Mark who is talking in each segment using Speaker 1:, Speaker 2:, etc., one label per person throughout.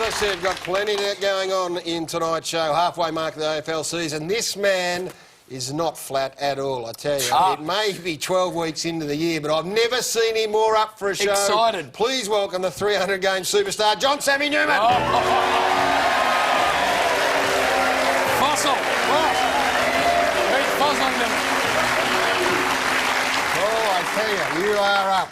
Speaker 1: I said, got plenty going on in tonight's show. Halfway mark of the AFL season. This man is not flat at all, I tell you. It may be 12 weeks into the year, but I've never seen him more up for a show.
Speaker 2: Excited.
Speaker 1: Please welcome the 300-game superstar, John Sammy Newman.
Speaker 2: Fossil. Big fossil.
Speaker 1: Oh, I tell you, you are up.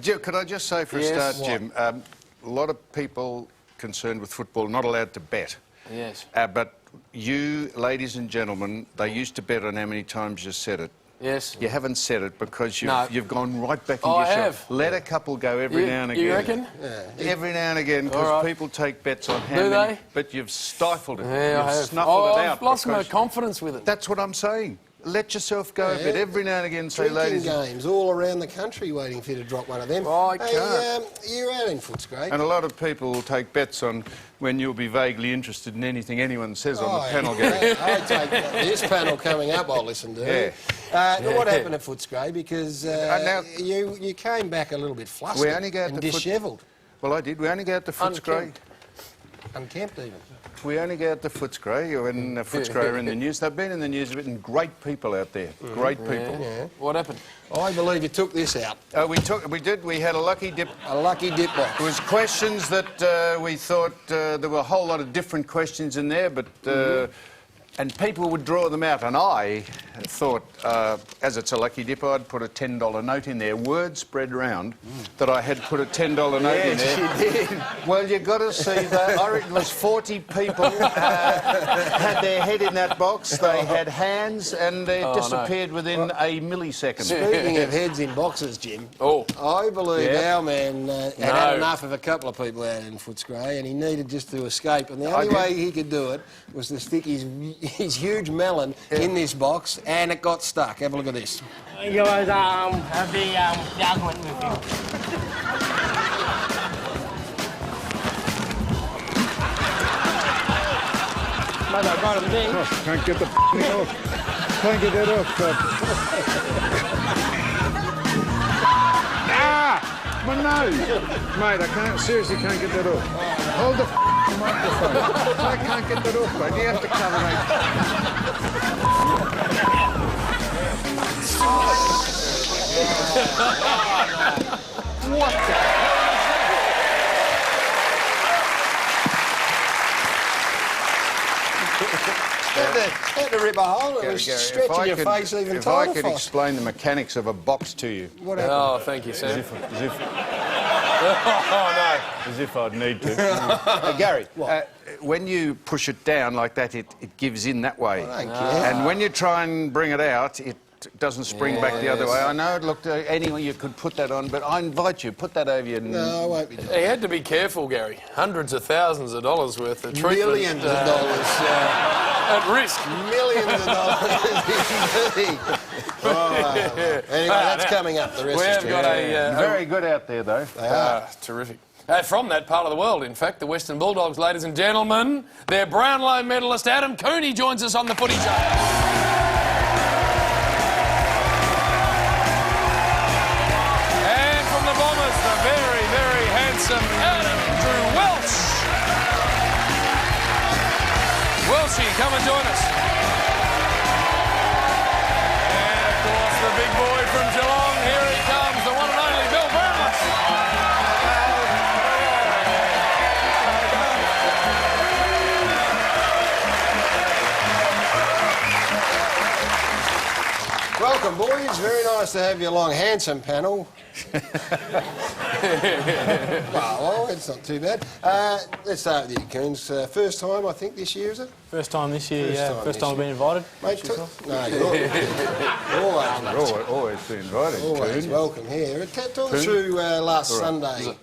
Speaker 3: Jim, could I just say for a start, Jim, a lot of people concerned with football not allowed to bet.
Speaker 2: Yes.
Speaker 3: But you, ladies and gentlemen, they used to bet on how many times you said it.
Speaker 2: Yes.
Speaker 3: You haven't said it because you've gone right back into
Speaker 2: Oh,
Speaker 3: your
Speaker 2: I have.
Speaker 3: Let a couple go every now and again.
Speaker 2: You reckon?
Speaker 3: Yeah. Every now and again, because people take bets on how
Speaker 2: Do
Speaker 3: many...
Speaker 2: they?
Speaker 3: But you've stifled it.
Speaker 2: Yeah,
Speaker 3: you've
Speaker 2: I have.
Speaker 3: snuffled it out.
Speaker 2: I've lost my confidence with it.
Speaker 3: That's what I'm saying. Let yourself go a bit every now and again. Say, ladies,
Speaker 1: games all around the country waiting for you to drop one of them.
Speaker 2: Oh, I can't.
Speaker 1: You're out in Footscray.
Speaker 3: And a lot of people will take bets on when you'll be vaguely interested in anything anyone says on the panel.
Speaker 1: I take this panel coming up, I'll listen to. What happened at Footscray? Because you came back a little bit flustered and dishevelled.
Speaker 3: Well, I did. We only go out to Footscray.
Speaker 1: Unkempt even.
Speaker 3: We only go out to Footscray when Footscray are in the news. They've been in the news a bit, and great people out there. Great people.
Speaker 1: Yeah.
Speaker 2: What happened?
Speaker 1: I believe you took this out.
Speaker 3: We did. We had a lucky dip.
Speaker 1: A lucky dip box.
Speaker 3: It was questions that we thought there were a whole lot of different questions in there, but and people would draw them out. And I thought, as it's a lucky dip, I'd put a $10 note in there. Word spread around that I had put a $10 note in there.
Speaker 1: Yes, you did.
Speaker 3: Well, you got to see that. I reckon it was 40 people had their head in that box. They had hands, and they disappeared within a millisecond.
Speaker 1: Speaking of heads in boxes, Jim, I believe our man had enough of a couple of people out in Footscray, and he needed just to escape. And the only way he could do it was to stick his huge melon in this box, and it got stuck. Have a look at this.
Speaker 4: You guys have the argument with him.
Speaker 3: Can't get the off. Can't get that off. My nose! Mate, I seriously can't get that off. Hold the microphone. I can't get that off, mate. You have to cover it. What the...
Speaker 1: Had to rip a hole. It was stretching your face even tighter.
Speaker 3: If I could explain the mechanics of a box to you.
Speaker 1: What happened?
Speaker 2: Oh, thank you, Sam.
Speaker 3: As if I'd need to. Gary, when you push it down like that, it gives in that way.
Speaker 1: Thank you.
Speaker 3: And when you try and bring it out, it doesn't spring back the other way. I know it looked... anyway, you could put that on, but I invite you, put that over your...
Speaker 1: No, I won't be doing it.
Speaker 2: He had to be careful, Gary. Hundreds of thousands of dollars worth of treatment.
Speaker 1: Millions of dollars.
Speaker 2: At risk.
Speaker 1: Millions of dollars. Anyway, that's coming up. The rest
Speaker 2: We
Speaker 1: is
Speaker 2: have got
Speaker 3: very good out there, though.
Speaker 1: They are.
Speaker 2: Terrific. From that part of the world, in fact, the Western Bulldogs, ladies and gentlemen, their Brownlow medalist Adam Cooney joins us on the Footy Show. Very, very handsome Adam Drew Welsh. Welshie, come and join us. And of course, the big boy from Geelong, here he comes, the one and only Bill Burnless.
Speaker 1: Welcome, boys. Very nice to have you along. Handsome panel. well, it's not too bad. Let's start with you, Coons. First time, I think, this year, is it?
Speaker 5: First time this year, First time I've been invited.
Speaker 1: Mate, no, you're
Speaker 3: Always been invited.
Speaker 1: Always
Speaker 3: Coon.
Speaker 1: welcome here. Talk us through last Sunday.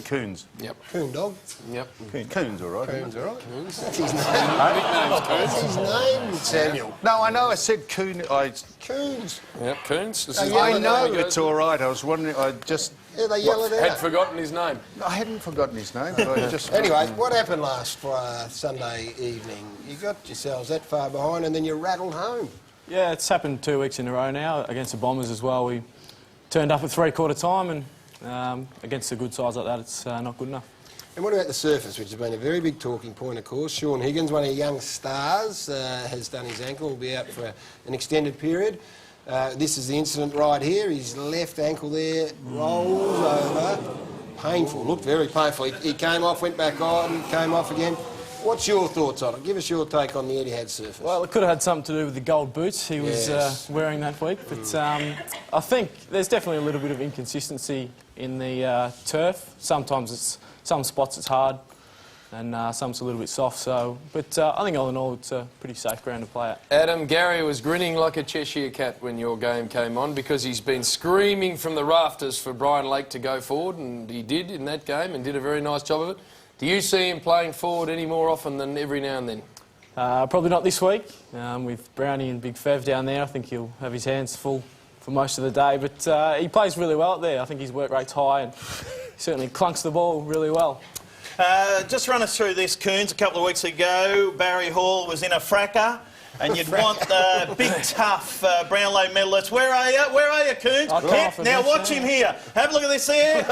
Speaker 3: Coons.
Speaker 2: Yep.
Speaker 1: Coon dog.
Speaker 2: Yep.
Speaker 3: Coons, all right.
Speaker 1: Coon's all right.
Speaker 2: Coons.
Speaker 1: That's his name. That's his name, Samuel.
Speaker 3: No, I know. I said Coon.
Speaker 1: Coons.
Speaker 2: Yep, Coons.
Speaker 3: I know it's all right. I was wondering. I just...
Speaker 1: Yeah, they yell it
Speaker 2: Had
Speaker 1: out.
Speaker 2: forgotten his name.
Speaker 3: I hadn't forgotten his name, but I just...
Speaker 1: Anyway, what happened last Sunday evening? You got yourselves that far behind and then you rattled home.
Speaker 5: Yeah, it's happened 2 weeks in a row now against the Bombers as well. We turned up at three-quarter time and against the good sides like that, it's not good enough.
Speaker 1: And what about the surface, which has been a very big talking point, of course? Sean Higgins, one of your young stars, has done his ankle, will be out for an extended period. This is the incident right here. His left ankle there rolls over. Painful, looked very painful. He came off, went back on, came off again. What's your thoughts on it? Give us your take on the Etihad surface.
Speaker 5: Well, it could have had something to do with the gold boots he was wearing that week, but I think there's definitely a little bit of inconsistency in the turf. Sometimes some spots it's hard and some's a little bit soft, but I think all in all it's a pretty safe ground to play at.
Speaker 2: Adam, Gary was grinning like a Cheshire cat when your game came on because he's been screaming from the rafters for Brian Lake to go forward, and he did in that game and did a very nice job of it. Do you see him playing forward any more often than every now and then?
Speaker 5: Probably not this week. With Brownie and Big Fev down there, I think he'll have his hands full for most of the day, but he plays really well up there. I think his work rate's high and certainly clunks the ball really well.
Speaker 6: Just run us through this, Coons. A couple of weeks ago, Barry Hall was in a fracas, and you'd want the big, tough Brownlow medalists. Where are you? Where are you, Coons? Now watch him here. Have a look at this here.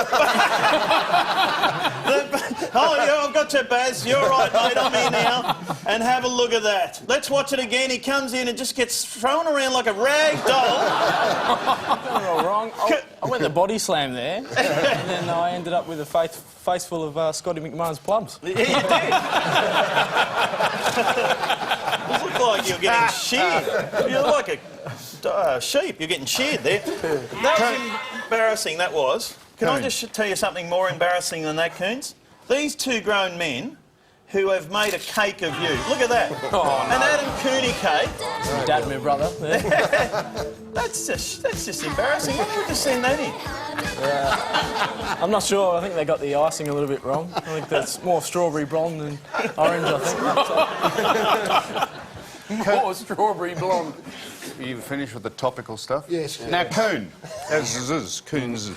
Speaker 6: I've got you, Baz. You're right, mate. I'm here now. And have a look at that. Let's watch it again. He comes in and just gets thrown around like a rag doll.
Speaker 5: All wrong. I went the body slam there, and then I ended up with a face full of Scotty McMahon's plums.
Speaker 6: Yeah, you did. It looked like you were getting sheared. You look like a sheep. You're getting sheared there. That was embarrassing, that was. Can I just tell you something more embarrassing than that, Coons? These two grown men who have made a cake of you. Look at that. Oh, no. An Adam Cooney cake.
Speaker 5: Dad, my brother.
Speaker 6: That's just embarrassing. Why would you send that in?
Speaker 5: I'm not sure. I think they got the icing a little bit wrong. I think that's more strawberry blonde than orange, I think.
Speaker 2: More strawberry blonde.
Speaker 3: Are you finished with the topical stuff?
Speaker 1: Yes.
Speaker 3: Now, Coon, Coons,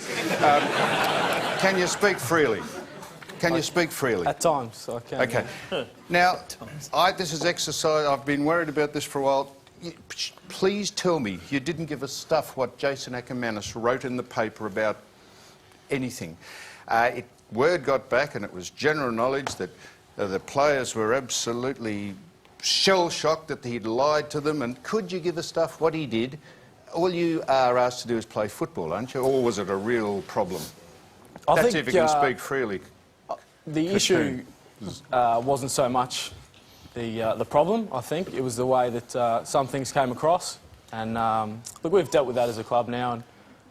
Speaker 3: can you speak freely? Can you speak freely?
Speaker 5: At times, I can.
Speaker 3: Okay. Now, this is exercise. I've been worried about this for a while. Please tell me you didn't give us stuff what Jason Ackermanis wrote in the paper about anything. Word got back and it was general knowledge that the players were absolutely shell-shocked that he'd lied to them. And could you give us stuff what he did? All you are asked to do is play football, aren't you? Or was it a real problem? That's if you can speak freely.
Speaker 5: The issue wasn't so much the problem, I think. It was the way that some things came across. And look, we've dealt with that as a club now. And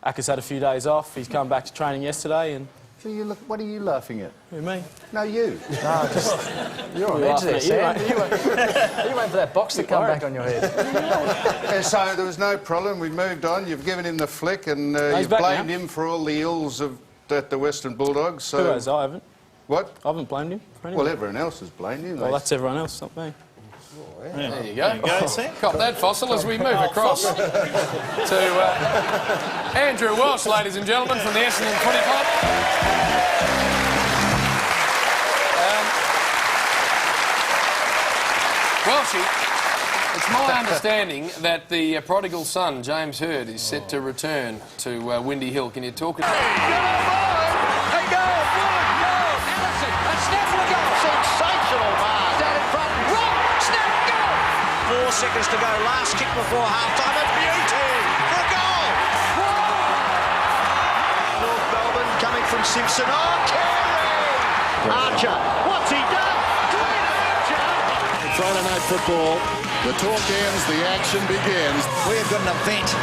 Speaker 5: Acker's had a few days off. He's come back to training yesterday. And
Speaker 3: So what are you laughing at?
Speaker 5: who, me?
Speaker 3: No, you.
Speaker 7: No, just... You're on edge there, Sam. You waiting for that box to come back on your head.
Speaker 3: And so there was no problem. We moved on. You've given him the flick and you've blamed him for all the ills at the Western Bulldogs. So...
Speaker 5: Who has? I haven't.
Speaker 3: What?
Speaker 5: I haven't blamed him for anything.
Speaker 3: Well, everyone else has blamed him.
Speaker 5: Well, that's everyone else, not me.
Speaker 2: There you go.
Speaker 6: Sam.
Speaker 2: Cop that, Fossil, as we move across to Andrew Welsh, ladies and gentlemen, from the Essendon Footy Club. Welshy, it's my understanding that the prodigal son, James Hird, is set to return to Windy Hill. Can you talk...
Speaker 8: Sensational mark. Down in front. Rock, snap, goal. 4 seconds to go. Last kick before half-time. A beauty for a goal. North Melbourne coming from Simpson. Oh, Carey! Archer. What's he done? Great Archer!
Speaker 9: Friday night football. The talk ends. The action begins.
Speaker 8: We've got an event.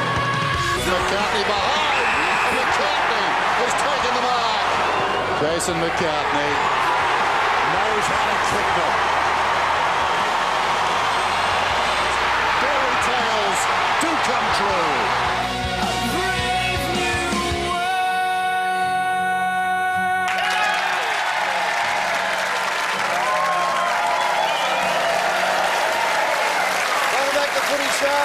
Speaker 9: McCartney behind. McCartney has taken the mark. Jason McCartney knows how to trick them. Fairy tales do come true.
Speaker 1: Welcome back to Footy Show.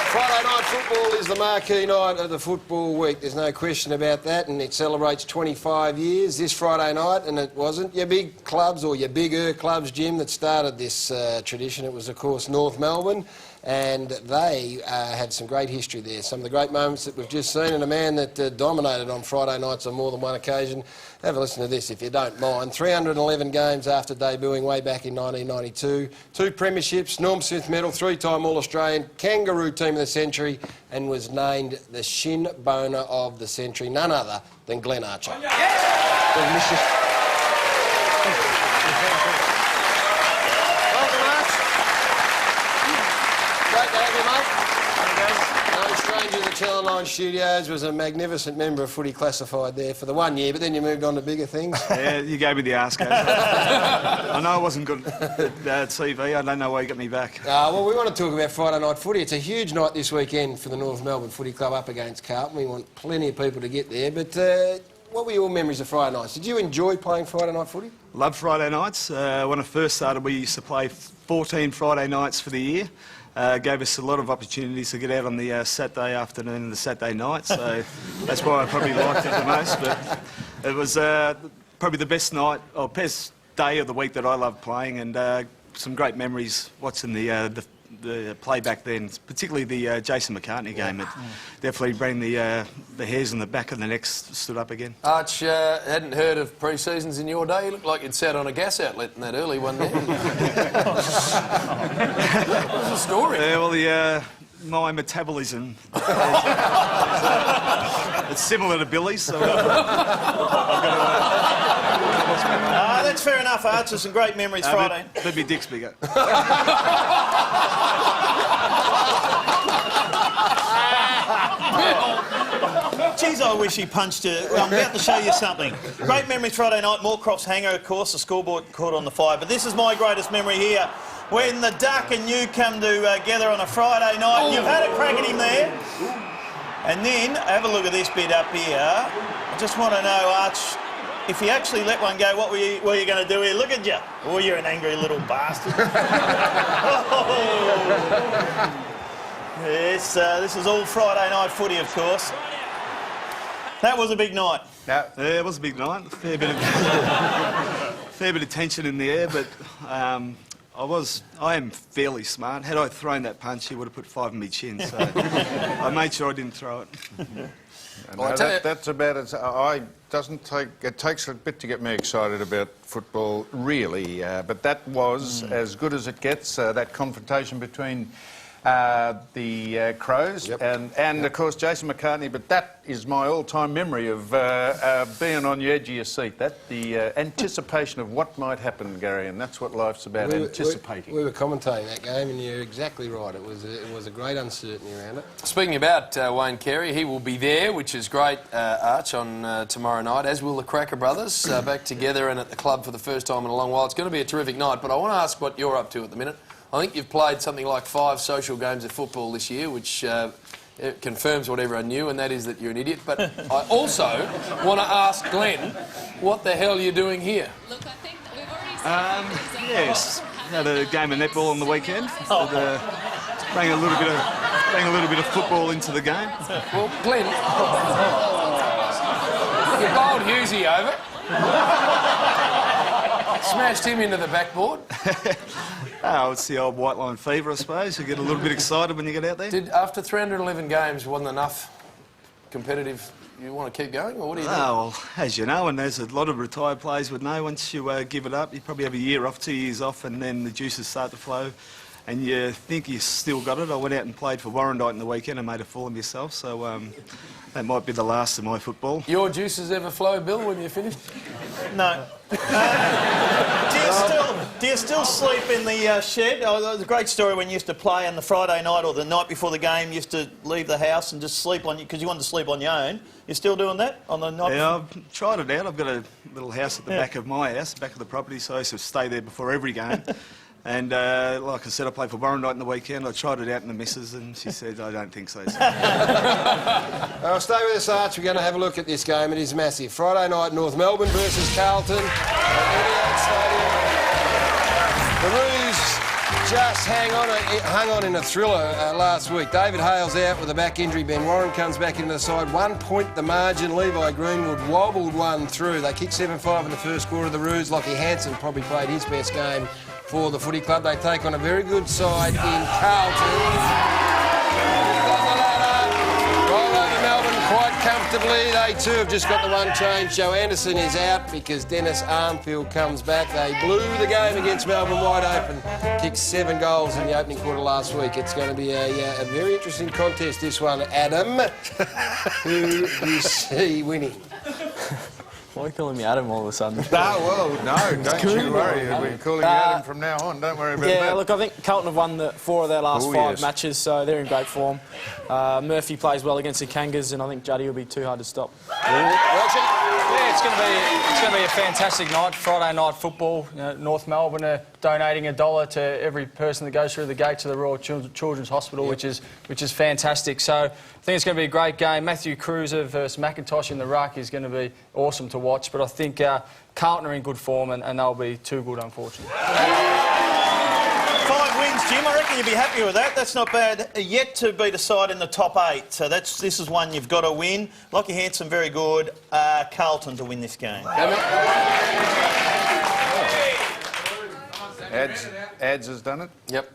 Speaker 1: Friday night football is the marquee night of the football week. There's no question about that, and it celebrates 25 years this Friday night, and it wasn't your big clubs or your bigger clubs, Jim, that started this tradition. It was, of course, North Melbourne. and they had some great history there. Some of the great moments that we've just seen, and a man that dominated on Friday nights on more than one occasion. Have a listen to this if you don't mind. 311 games after debuting way back in 1992. 2 premierships, Norm Smith medal, 3-time All-Australian, Kangaroo Team of the Century, and was named the Shin Boner of the Century. None other than Glenn Archer. Great to have you, mate. No stranger to the Channel 9 studios, was a magnificent member of Footy Classified there for the 1 year, but then you moved on to bigger things.
Speaker 10: Yeah, you gave me the arse, Gav. I know I wasn't good at TV. I don't know why you got me back.
Speaker 1: Well, we want to talk about Friday night footy. It's a huge night this weekend for the North Melbourne Footy Club up against Carlton. We want plenty of people to get there, but what were your memories of Friday nights? Did you enjoy playing Friday night footy?
Speaker 10: Loved Friday nights. When I first started, we used to play 14 Friday nights for the year. Gave us a lot of opportunities to get out on the Saturday afternoon and the Saturday night, so that's why I probably liked it the most. But it was probably the best night, or best day of the week that I loved playing, and some great memories watching the play back then, particularly the Jason McCartney game. It definitely bring the hairs on the back of the neck stood up again.
Speaker 2: Arch, hadn't heard of pre-seasons in your day. You looked like you'd sat on a gas outlet in that early one there. What's the story?
Speaker 10: Yeah, well, my metabolism it's similar to Billy's, so I've got
Speaker 6: that's fair enough, Arch. Some great memories Friday.
Speaker 10: But my dick's bigger.
Speaker 6: Geez, I wish he punched you. I'm about to show you something. Great memories Friday night. Moorcroft's hanger, of course, the scoreboard caught on the fire. But this is my greatest memory here. When the Duck and you come together on a Friday night, you've had a crack at him there. And then, have a look at this bit up here. I just want to know, Arch, if you actually let one go, what were you going to do here? Look at you. Oh, you're an angry little bastard. Yes, this is all Friday night footy, of course. That was a big night.
Speaker 10: Yeah, it was a big night. Fair bit of tension in the air, but I am fairly smart. Had I thrown that punch, he would have put 5 in my chin, so I made sure I didn't throw it.
Speaker 3: No, that's about it. It takes a bit to get me excited about football, really. But that was as good as it gets. That confrontation between the Crows and of course Jason McCartney. But that is my all-time memory of being on the edge of your seat. The anticipation of what might happen, Gary, and that's what life's about, anticipating.
Speaker 1: We were commentating that game, and you're exactly right. It was a great uncertainty around it.
Speaker 2: Speaking about Wayne Carey, he will be there, which is great, Arch, on tomorrow night, as will the Cracker Brothers, back together and at the club for the first time in a long while. It's going to be a terrific night, but I want to ask what you're up to at the minute. I think you've played something like 5 social games of football this year, which it confirms what everyone knew, and that is that you're an idiot. But I also want to ask Glenn, what the hell are you doing here?
Speaker 11: Look, I think that we've already seen
Speaker 10: Yes, had a game of netball on the weekend. Bring a little bit of football into the game.
Speaker 2: Well, Glenn, you bowled Hughesy over. Smashed him into the backboard.
Speaker 10: Oh, it's the old white line fever, I suppose. You get a little bit excited when you get out there.
Speaker 2: After 311 games, wasn't enough competitive? You want to keep going, or what do you do?
Speaker 10: Oh, well, as you know, and there's a lot of retired players would know, once you give it up, you probably have a year off, 2 years off, and then the juices start to flow, and you think you still got it. I went out and played for Warrandyte in the weekend and made a fool of myself, so that might be the last of my football.
Speaker 2: Your juices ever flow, Bill, when you're finished?
Speaker 6: No. Do you still sleep in the shed? Oh, it was a great story when you used to play on the Friday night or the night before the game. You used to leave the house and just sleep on you because you wanted to sleep on your own. You still doing that on the night?
Speaker 10: Yeah, I've tried it out. I've got a little house at the back of my house, back of the property, so I used to stay there before every game. And like I said, I played for Warrandyte in the weekend. I tried it out in the missus, and she said, I don't think so.
Speaker 1: Stay with us, Arch. We're going to have a look at this game. It is massive. Friday night, North Melbourne versus Carlton at Stadium. The Roos just hung on in a thriller last week. David Hale's out with a back injury. Ben Warren comes back into the side. 1 point the margin. Levi Greenwood wobbled one through. They kicked 7-5 in the first quarter. The Roos, Lockie Hansen, probably played his best game for the Footy Club. They take on a very good side in Carlton. Melbourne quite comfortably. They too have just got the one change. Joe Anderson is out because Dennis Armfield comes back. They blew the game against Melbourne wide open, kicked 7 goals in the opening quarter last week. It's going to be a very interesting contest, this one, Adam. Who you see winning?
Speaker 5: Why are you calling me Adam all of a sudden?
Speaker 3: Well, no, don't you worry. We're calling you Adam from now on. Don't worry about that.
Speaker 5: Yeah, look, I think Carlton have won 4 of their last 5 matches, so they're in great form. Murphy plays well against the Kangas, and I think Juddy will be too hard to stop.
Speaker 7: Yeah, it's going to be a fantastic night. Friday night football. You know, North Melbourne are donating $1 to every person that goes through the gates of the Royal Children's Hospital, which is fantastic. So I think it's going to be a great game. Matthew Cruiser versus McIntosh in the ruck is going to be awesome to watch. But I think Carlton are in good form, and they'll be too good, unfortunately.
Speaker 6: 5 wins, Jim. I reckon you'd be happy with that. That's not bad. Yet to beat a side in the top 8. So this is one you've got to win. Lockie Hanson, very good. Carlton to win this game.
Speaker 3: Ads has done it?
Speaker 2: Yep.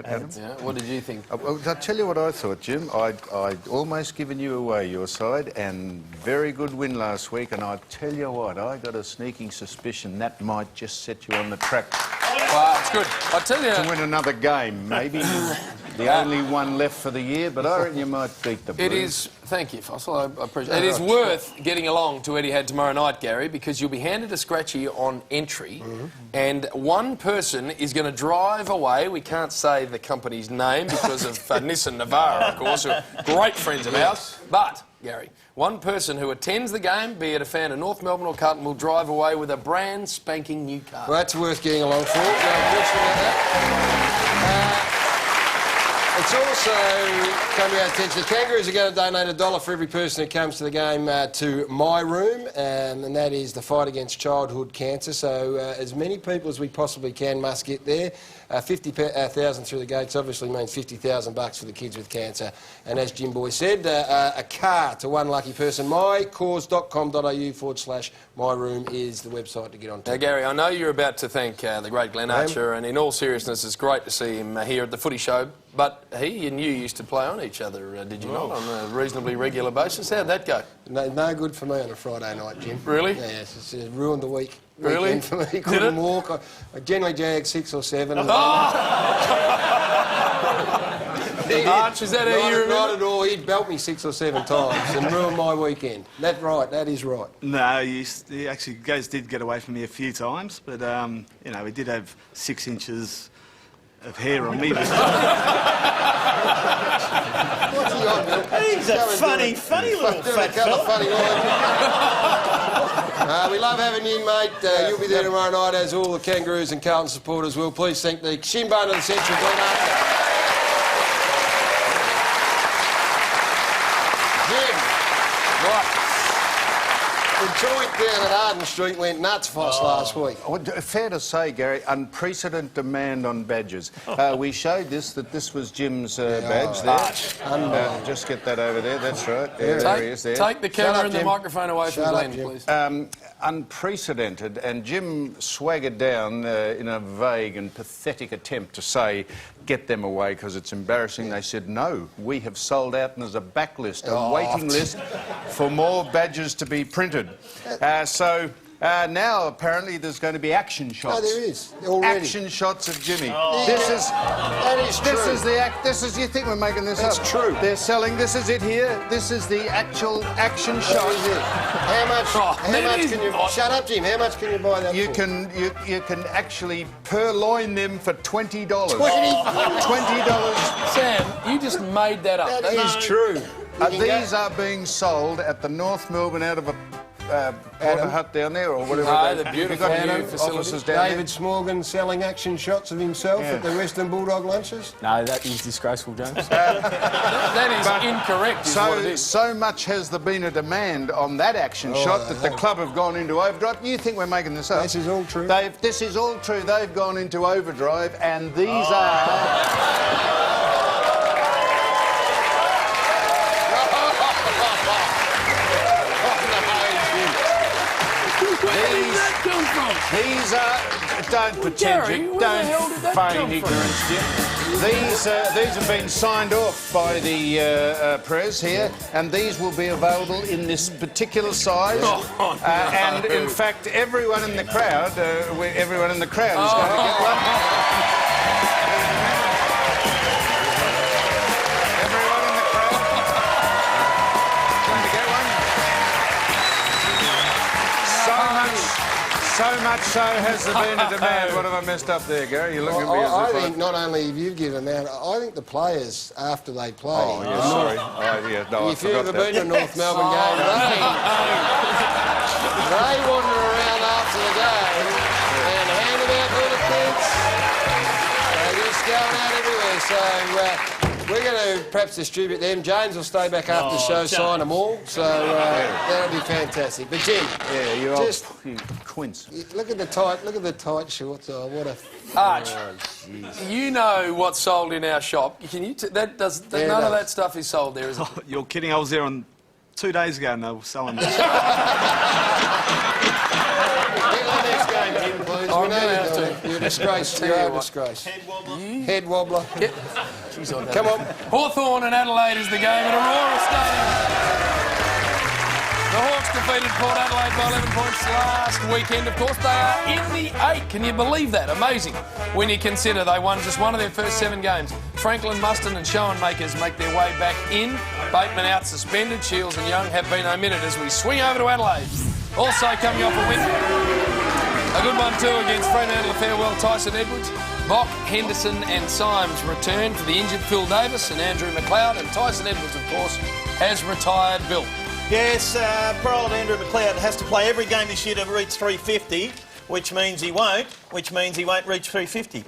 Speaker 3: Adam?
Speaker 2: Yeah. What did you think?
Speaker 3: I'll tell you what I thought, Jim. I'd almost given you away your side, and very good win last week. And I tell you what, I got a sneaking suspicion that might just set you on the track.
Speaker 2: Well, it's good. I tell you,
Speaker 3: to win another game, maybe the only one left for the year. But I reckon you might beat the Blues.
Speaker 2: it is. Thank you, Fossil. I appreciate it. It is worth getting along to Etihad tomorrow night, Gary, because you'll be handed a scratchy on entry, and one person is going to drive away. We can't say the company's name because of Nissan Navara, of course, who are great friends of ours. But, Gary, one person who attends the game, be it a fan of North Melbourne or Carlton, will drive away with a brand spanking new car.
Speaker 1: Well, that's worth getting along for. No question about that. It's also come to our attention. The Kangaroos are going to donate $1 for every person who comes to the game to My Room, and that is the fight against childhood cancer. So as many people as we possibly can must get there. 50,000 through the gates obviously means $50,000 for the kids with cancer. And as Jim Boy said, a car to one lucky person. mycause.com.au/myroom is the website to get on to.
Speaker 2: Now, Gary, I know you're about to thank the great Glenn Archer, and in all seriousness, it's great to see him here at the Footy Show. But he and you used to play on each other, did you not, on a reasonably regular basis? How'd that go?
Speaker 1: No good for me on a Friday night, Jim.
Speaker 2: Really?
Speaker 1: Yes, it's ruined the week.
Speaker 2: Really?
Speaker 1: Weekend for me. Couldn't walk. I generally jag 6 or 7.
Speaker 2: Arch, is that how you remember?
Speaker 1: Not at all. He'd belt me 6 or 7 times and ruin my weekend. That's right. That is right.
Speaker 10: No, he actually did get away from me a few times, but you know, he did have 6 inches of hair on me.
Speaker 1: What's he on, Bill?
Speaker 6: He's a funny little fat fella.
Speaker 1: We love having you, mate. You'll be there tomorrow night, as all the Kangaroos and Carlton supporters will. Please thank the shinbone of the century, Glenn Archer. Jim. Right. The joint down at Arden Street went nuts for us last week.
Speaker 3: Fair to say, Gary, unprecedented demand on badges. We showed that this was Jim's badge there. Just get that over there, that's right. There he is there.
Speaker 2: Take the camera and the microphone away from Glenn, please.
Speaker 3: Unprecedented, and Jim swaggered down in a vague and pathetic attempt to say, get them away because it's embarrassing. They said, no, we have sold out, and there's a backlist, a waiting list for more badges to be printed. Now, apparently, there's going to be action shots.
Speaker 1: Oh, there is, already.
Speaker 3: Action shots of Jimmy.
Speaker 1: That is true.
Speaker 3: You think we're making this up?
Speaker 1: It's true.
Speaker 3: They're selling, this is it here. This is the actual action shot.
Speaker 1: That is it. How much can you... Shut up, Jim. How much can you buy that
Speaker 3: you
Speaker 1: for?
Speaker 3: You can actually purloin them for $20. $20?
Speaker 2: Sam, you just made that up.
Speaker 1: That is true.
Speaker 3: These are being sold at the North Melbourne out of a porter hut down there, or whatever.
Speaker 2: The beautiful new
Speaker 3: offices
Speaker 2: facility.
Speaker 3: down
Speaker 1: David Smorgan selling action shots of himself at the Western Bulldog lunches?
Speaker 5: No, that is disgraceful, James.
Speaker 2: That is incorrect, is what it is.
Speaker 3: So much has there been a demand on that action shot that the club have gone into overdrive. You think we're making this up?
Speaker 1: This is all true.
Speaker 3: This is all true. They've gone into overdrive, and these are...
Speaker 2: Where did that come from?
Speaker 3: These are... Don't pretend. Don't feign ignorance, Jim. These have been signed off by the Pres here, and these will be available in this particular size. And in fact, everyone in the crowd, is going to get one. Everyone in the crowd going to get one. So much so has there been a demand. What have I messed up there, Gary? You're looking at me as
Speaker 1: I
Speaker 3: if
Speaker 1: think not only have you given them out, I think the players, after they play...
Speaker 3: Oh, yeah, sorry. Oh, yeah, no,
Speaker 1: if you've ever been to a North Melbourne game, they wander around after the game and hand them out to the kids. They're just going out everywhere. So we're going to perhaps distribute them. James will stay back after the show, sign them all. So that'll be fantastic. But Jim,
Speaker 3: you
Speaker 1: just
Speaker 3: quince.
Speaker 1: Look at the tight shorts. Oh, what a...
Speaker 2: Arch, you know what's sold in our shop. Can you? None of that stuff is sold there, is it?
Speaker 10: Oh, you're kidding. I was there 2 days ago and they were selling this.
Speaker 1: Get on the next game, Jim, please.
Speaker 2: Oh,
Speaker 1: We know you're a disgrace. You're a disgrace.
Speaker 6: Head wobbler.
Speaker 1: Head wobbler.
Speaker 2: Come on. Hawthorn and Adelaide is the game at Aurora Stadium. The Hawks defeated Port Adelaide by 11 points last weekend. Of course, they are in the 8. Can you believe that? Amazing. When you consider they won just one of their first 7 games. Franklin, Muston and Schoenmakers make their way back in. Bateman out suspended. Shields and Young have been omitted as we swing over to Adelaide. Also coming off a win. A good one too against Fremantle. Farewell Tyson Edwards. Bock, Henderson and Symes return for the injured Phil Davis and Andrew McLeod. And Tyson Edwards, of course, has retired. Bill.
Speaker 6: Yes, poor old Andrew McLeod has to play every game this year to reach 350, which means he won't reach 350.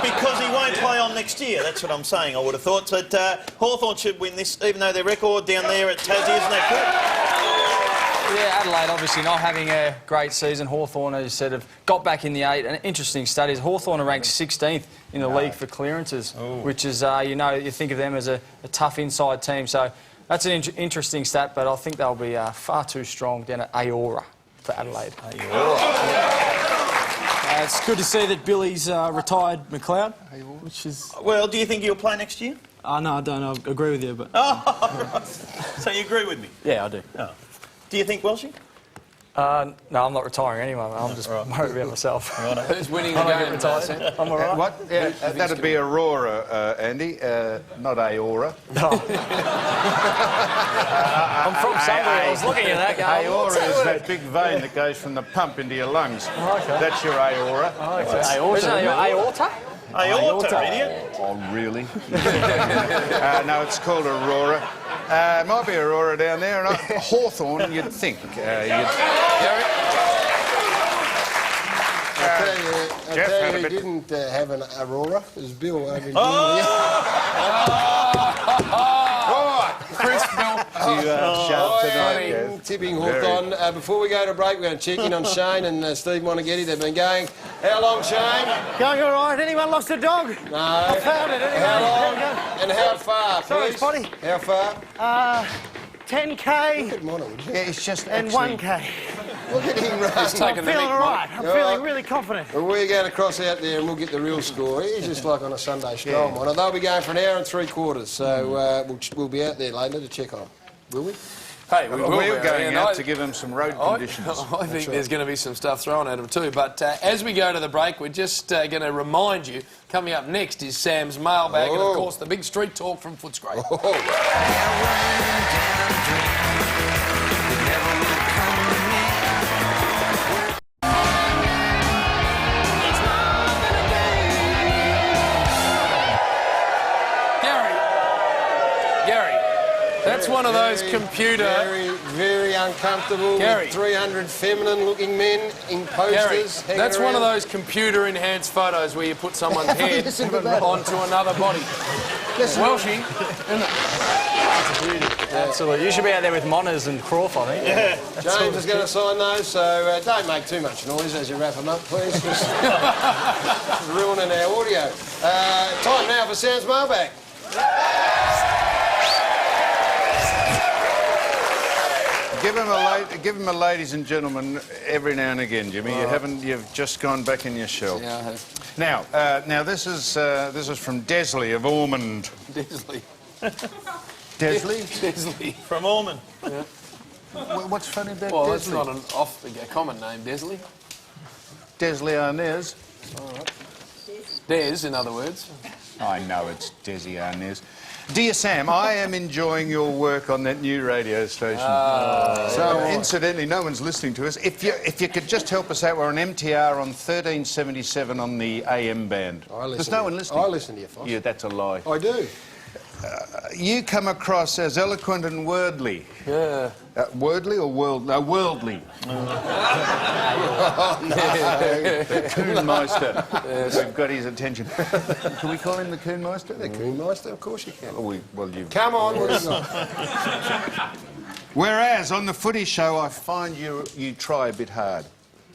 Speaker 6: Because he won't play on next year, that's what I'm saying, I would have thought. But Hawthorn should win this, even though their record down there at Tassie isn't that good.
Speaker 7: Yeah, Adelaide obviously not having a great season. Hawthorn, as you said, have got back in the 8. An interesting stat is Hawthorn are ranked 16th in the league for clearances, which is, you think of them as a tough inside team. So that's an interesting stat, but I think they'll be far too strong down at Aora for Adelaide. It's good to see that Billy's retired McLeod, which is...
Speaker 6: Well, do you think he'll play next year?
Speaker 5: No, I don't. I agree with you, but...
Speaker 6: So you agree with me?
Speaker 5: Yeah, I do.
Speaker 6: Oh. Do you think Welshie?
Speaker 7: No, I'm not retiring anyway. I'm just worried about myself.
Speaker 2: Who's winning the game?
Speaker 7: I'm all right.
Speaker 3: What? Yeah, that'd be Aurora, Andy, not Aora.
Speaker 7: No. I'm from somewhere. I was looking at that game.
Speaker 3: Aora is that big vein that goes from the pump into your lungs.
Speaker 7: Oh, okay.
Speaker 3: That's your Aora.
Speaker 7: Oh, okay. Isn't it your aorta?
Speaker 6: Aorta, idiot.
Speaker 3: Oh, really? No, it's called Aurora. Might be Aurora down there, and Hawthorn, you'd think.
Speaker 1: I tell you, who didn't have an Aurora? It was Bill over in
Speaker 2: Chris, Bill.
Speaker 1: Tipping Hawthorn. Before we go to break, we're going to check in on Shane and Steve Monaghetti. They've been going. How long, Shane?
Speaker 4: Going all right. Anyone lost a dog?
Speaker 1: No.
Speaker 4: I found it. Anyway.
Speaker 1: How long? And how far,
Speaker 4: Sorry,
Speaker 1: please?
Speaker 4: Spotty.
Speaker 1: How far?
Speaker 4: 10k
Speaker 1: Good morning, would you?
Speaker 3: Yeah, it's just
Speaker 4: and
Speaker 3: actually...
Speaker 4: 1k.
Speaker 1: Look at him,
Speaker 2: He's
Speaker 1: right?
Speaker 2: taking
Speaker 4: I'm
Speaker 2: the
Speaker 4: feeling
Speaker 2: Mick
Speaker 4: all right. I'm
Speaker 1: All
Speaker 4: feeling
Speaker 1: right.
Speaker 4: really confident.
Speaker 1: Well, we're going to cross out there and we'll get the real score. He's just like on a Sunday stroll, miner. They'll be going for an hour and 3/4, so we'll be out there later to check on them. Will we?
Speaker 2: Hey, we will
Speaker 3: We're
Speaker 2: be,
Speaker 3: going
Speaker 2: and
Speaker 3: out to give them some road conditions.
Speaker 2: I think there's going to be some stuff thrown at them too. But as we go to the break, we're just going to remind you, coming up next is Sam's mailbag and, of course, the big street talk from Footscray. That's one of those computer...
Speaker 1: Very uncomfortable.
Speaker 2: Gary.
Speaker 1: 300 feminine-looking men in posters.
Speaker 2: Gary, that's one of those computer-enhanced photos where you put someone's head onto another body. Welshie.
Speaker 7: Absolutely. You should be out there with Monners and Croft, I think.
Speaker 6: Yeah.
Speaker 1: James is going to sign those, so don't make too much noise as you wrap them up, please. Just ruining our audio. Time now for Sam's mailbag.
Speaker 3: Give him a ladies and gentlemen every now and again, Jimmy. You haven't. You've just gone back in your shell.
Speaker 2: Yeah, I have.
Speaker 3: Now this is from Desley of Ormond.
Speaker 2: Desley.
Speaker 3: Desley?
Speaker 2: Desley.
Speaker 6: From Ormond.
Speaker 2: Yeah.
Speaker 3: What's funny about
Speaker 2: Well,
Speaker 3: Desley?
Speaker 2: that's not a common name, Desley.
Speaker 3: Desley Arnez.
Speaker 2: All right. Des, in other words.
Speaker 3: I know it's Desi Arnez. Dear Sam, I am enjoying your work on that new radio station. Incidentally, no one's listening to us. If you could just help us out, we're on MTR on 1377 on the AM band. There's no one listening.
Speaker 1: I listen to you, Foss.
Speaker 3: Yeah, that's a lie.
Speaker 1: I do.
Speaker 3: You come across as eloquent and wordly.
Speaker 2: Yeah.
Speaker 3: Wordly or world? No, worldly. The Coonmeister. Yes. We've got his attention. Can we call him the Coonmeister?
Speaker 1: The Coonmeister, of course you can.
Speaker 3: You.
Speaker 1: Come on, what have you got?
Speaker 3: Whereas on the Footy show, I find you try a bit hard.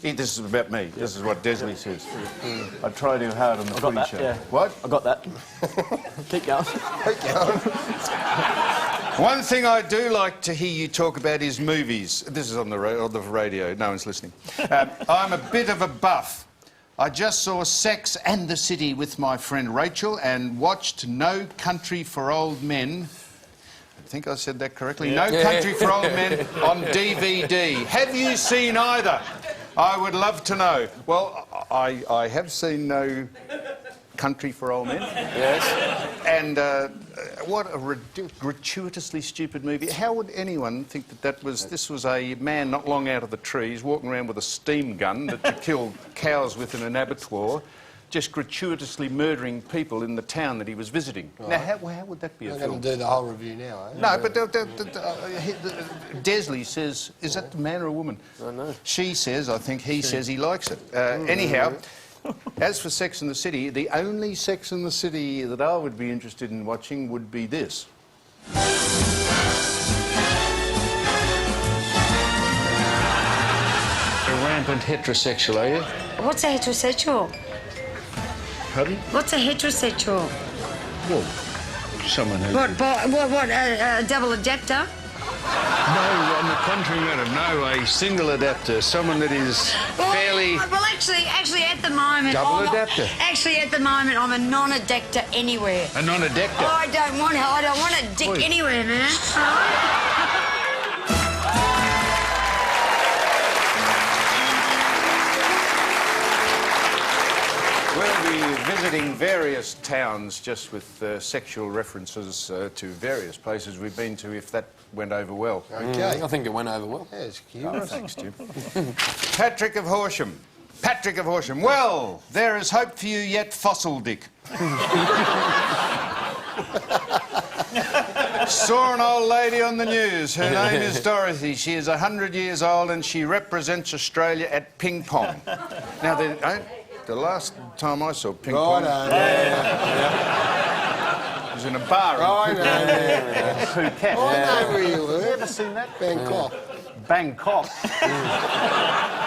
Speaker 3: This is about me. This is what Desley says. I try too hard on the Footy show.
Speaker 5: Yeah.
Speaker 3: What?
Speaker 5: I got that. Keep going.
Speaker 3: Keep going. One thing I do like to hear you talk about is movies. This is on the radio. No one's listening. I'm a bit of a buff. I just saw Sex and the City with my friend Rachel and watched No Country for Old Men. I think I said that correctly.
Speaker 2: Yeah.
Speaker 3: No Country for Old Men on DVD. Have you seen either? I would love to know. Well, I have seen No Country for Old Men.
Speaker 2: Yes.
Speaker 3: And what a gratuitously stupid movie. How would anyone think that this was a man not long out of the trees walking around with a steam gun that you kill cows with in an abattoir, just gratuitously murdering people in the town that he was visiting? Right. Now, how would that be a film?
Speaker 1: I'm going to do the whole review now, eh?
Speaker 3: No, but Desley says, is that the man or a woman?
Speaker 2: I know.
Speaker 3: She says, I think he says he likes it. Anyhow, as for Sex and the City, the only Sex and the City that I would be interested in watching would be this. A rampant heterosexual, are you?
Speaker 12: What's a heterosexual?
Speaker 3: Pardon?
Speaker 12: What's a heterosexual?
Speaker 3: Well, someone who...
Speaker 12: What, a double adapter?
Speaker 3: No, on the contrary, madam, no, a single adapter, someone that is fairly...
Speaker 12: Well, actually, at the moment...
Speaker 3: Double adapter?
Speaker 12: Actually, at the moment, I'm a non-adapter anywhere.
Speaker 3: A non-adapter?
Speaker 12: I don't want a dick anywhere, man.
Speaker 3: We'll be visiting various towns just with sexual references to various places we've been to, if that went over well.
Speaker 1: OK.
Speaker 2: I think it went over well.
Speaker 1: Yeah, it's humorous.
Speaker 3: Thanks, Jim. Patrick of Horsham. Patrick of Horsham. Well, there is hope for you yet, fossil dick. Saw an old lady on the news. Her name is Dorothy. She is 100 years old and she represents Australia at ping pong. Now, the last time I saw ping pong... It was in a bar in Phuket.
Speaker 1: I know where you were.
Speaker 3: Have you ever seen that?
Speaker 1: Bangkok.
Speaker 3: Bangkok.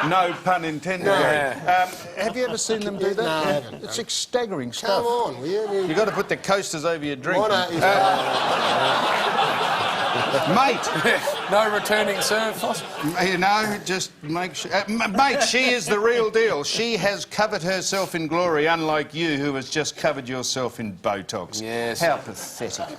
Speaker 3: No pun intended.
Speaker 1: No.
Speaker 3: Have you ever seen them do that?
Speaker 1: No, I haven't.
Speaker 3: It's staggering stuff.
Speaker 1: Come on, will you?
Speaker 3: You've got to put the coasters over your drink. Mate!
Speaker 2: No returning serve, Foss?
Speaker 3: You know, just make sure... mate, she is the real deal. She has covered herself in glory, unlike you, who has just covered yourself in Botox.
Speaker 2: Yes.
Speaker 3: How pathetic,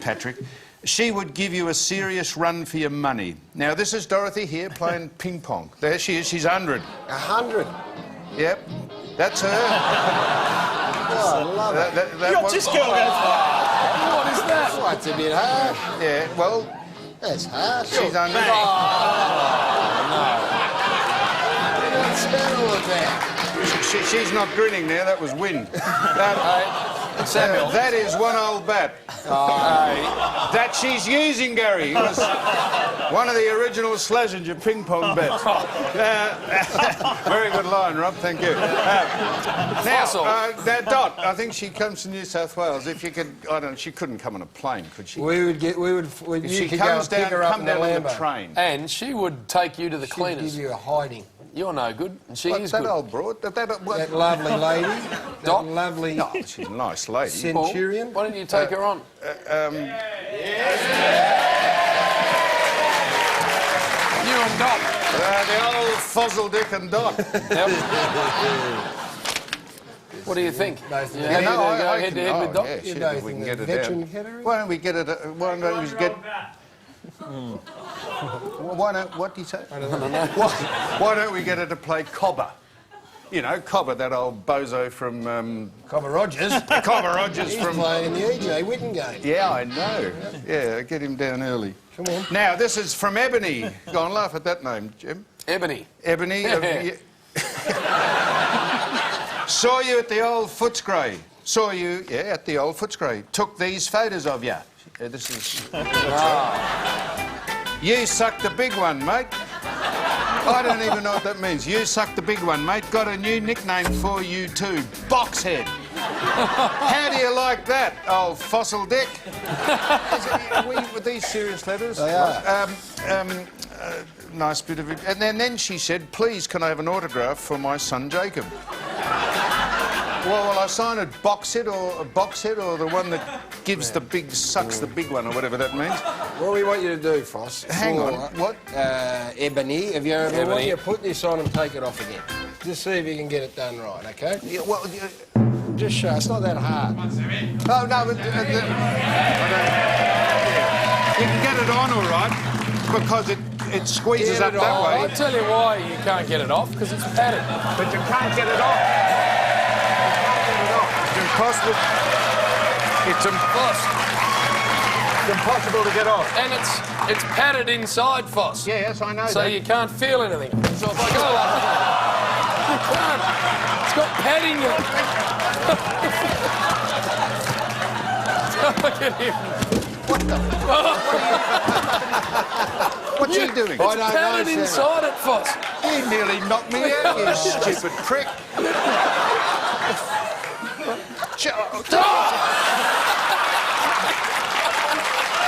Speaker 3: Patrick. She would give you a serious run for your money. Now, this is Dorothy here playing ping pong. There she is, she's 100.
Speaker 1: 100?
Speaker 3: Yep, that's her.
Speaker 1: Oh, I love it.
Speaker 6: You're just going to go...
Speaker 2: What is that?
Speaker 1: Oh, it's a bit harsh.
Speaker 3: Yeah, well...
Speaker 1: That's harsh.
Speaker 3: She's 100.
Speaker 1: What's that all about?
Speaker 3: She's not grinning now, that was wind.
Speaker 2: Samuel.
Speaker 3: That is one old bat. That she's using, Gary. It was one of the original Slazenger ping pong bats. Very good line, Rob, thank you. Now, Dot, I think she comes to New South Wales. If you could, I don't know, she couldn't come on a plane, could she?
Speaker 1: If
Speaker 3: she comes down, come down on the train.
Speaker 2: And she would take you to the
Speaker 1: She'd
Speaker 2: cleaners.
Speaker 1: give you a hiding.
Speaker 2: You're no good, and she is
Speaker 3: that
Speaker 2: good.
Speaker 3: old broad? That
Speaker 1: lovely lady.
Speaker 2: Dot?
Speaker 1: That lovely...
Speaker 3: No, she's a nice lady.
Speaker 1: Centurion.
Speaker 2: Why don't you take her on? and Doc.
Speaker 3: The old Fossil Dick and Doc.
Speaker 2: What do you think?
Speaker 3: Yeah,
Speaker 2: no,
Speaker 3: I
Speaker 2: go head to head with Doc?
Speaker 3: Yeah,
Speaker 1: You
Speaker 3: shit,
Speaker 1: know,
Speaker 3: if we can get it
Speaker 1: veteran
Speaker 3: down.
Speaker 1: category?
Speaker 3: Why don't we get it? Why don't we get? Why don't? What do you say? I don't know. Why don't we get her to play Cobber? You know, Cobber, that old bozo from...
Speaker 1: Cobber Rogers.
Speaker 3: Cobber Rogers
Speaker 1: He's
Speaker 3: from...
Speaker 1: playing in the EJ Witten game.
Speaker 3: Yeah, I know. Yeah, get him down early.
Speaker 1: Come on.
Speaker 3: Now, this is from Ebony. Go on, laugh at that name, Jim.
Speaker 2: Ebony.
Speaker 3: Ebony. Saw you at the old Footscray. Saw you, yeah, at the old Footscray. Took these photos of you. Yeah, this is... You sucked the big one, mate. I don't even know what that means. You sucked the big one, mate. Got a new nickname for you too. Boxhead. How do you like that, old fossil dick? Were these serious letters?
Speaker 1: They are.
Speaker 3: Nice bit of it. And then she said, please, can I have an autograph for my son Jacob? Well, will I sign a boxhead or the one that gives the big, sucks the big one, or whatever that means?
Speaker 1: What we want you to do, Foss...
Speaker 3: Hang on, what?
Speaker 1: Ebony, if you ever
Speaker 2: Ebony.
Speaker 1: want you to put this on and take it off again. Just see if you can get it done right, OK?
Speaker 3: Yeah, well...
Speaker 1: Just show. It's not that hard.
Speaker 3: Oh, no, but... You can get it on all right, because it squeezes
Speaker 1: Get
Speaker 3: up
Speaker 1: it
Speaker 3: that
Speaker 1: on.
Speaker 3: way.
Speaker 2: I'll tell you why you can't get it off, because it's padded.
Speaker 3: But you can't get it off. It's impossible. It's impossible to get off.
Speaker 2: And it's padded inside, Foss.
Speaker 3: Yes, I know
Speaker 2: So
Speaker 3: that.
Speaker 2: you can't feel anything. So if I go like you can't. It's got padding in it. Look at him.
Speaker 3: What's he doing?
Speaker 2: It's padded inside it, Foss.
Speaker 3: You nearly knocked me out, you stupid prick.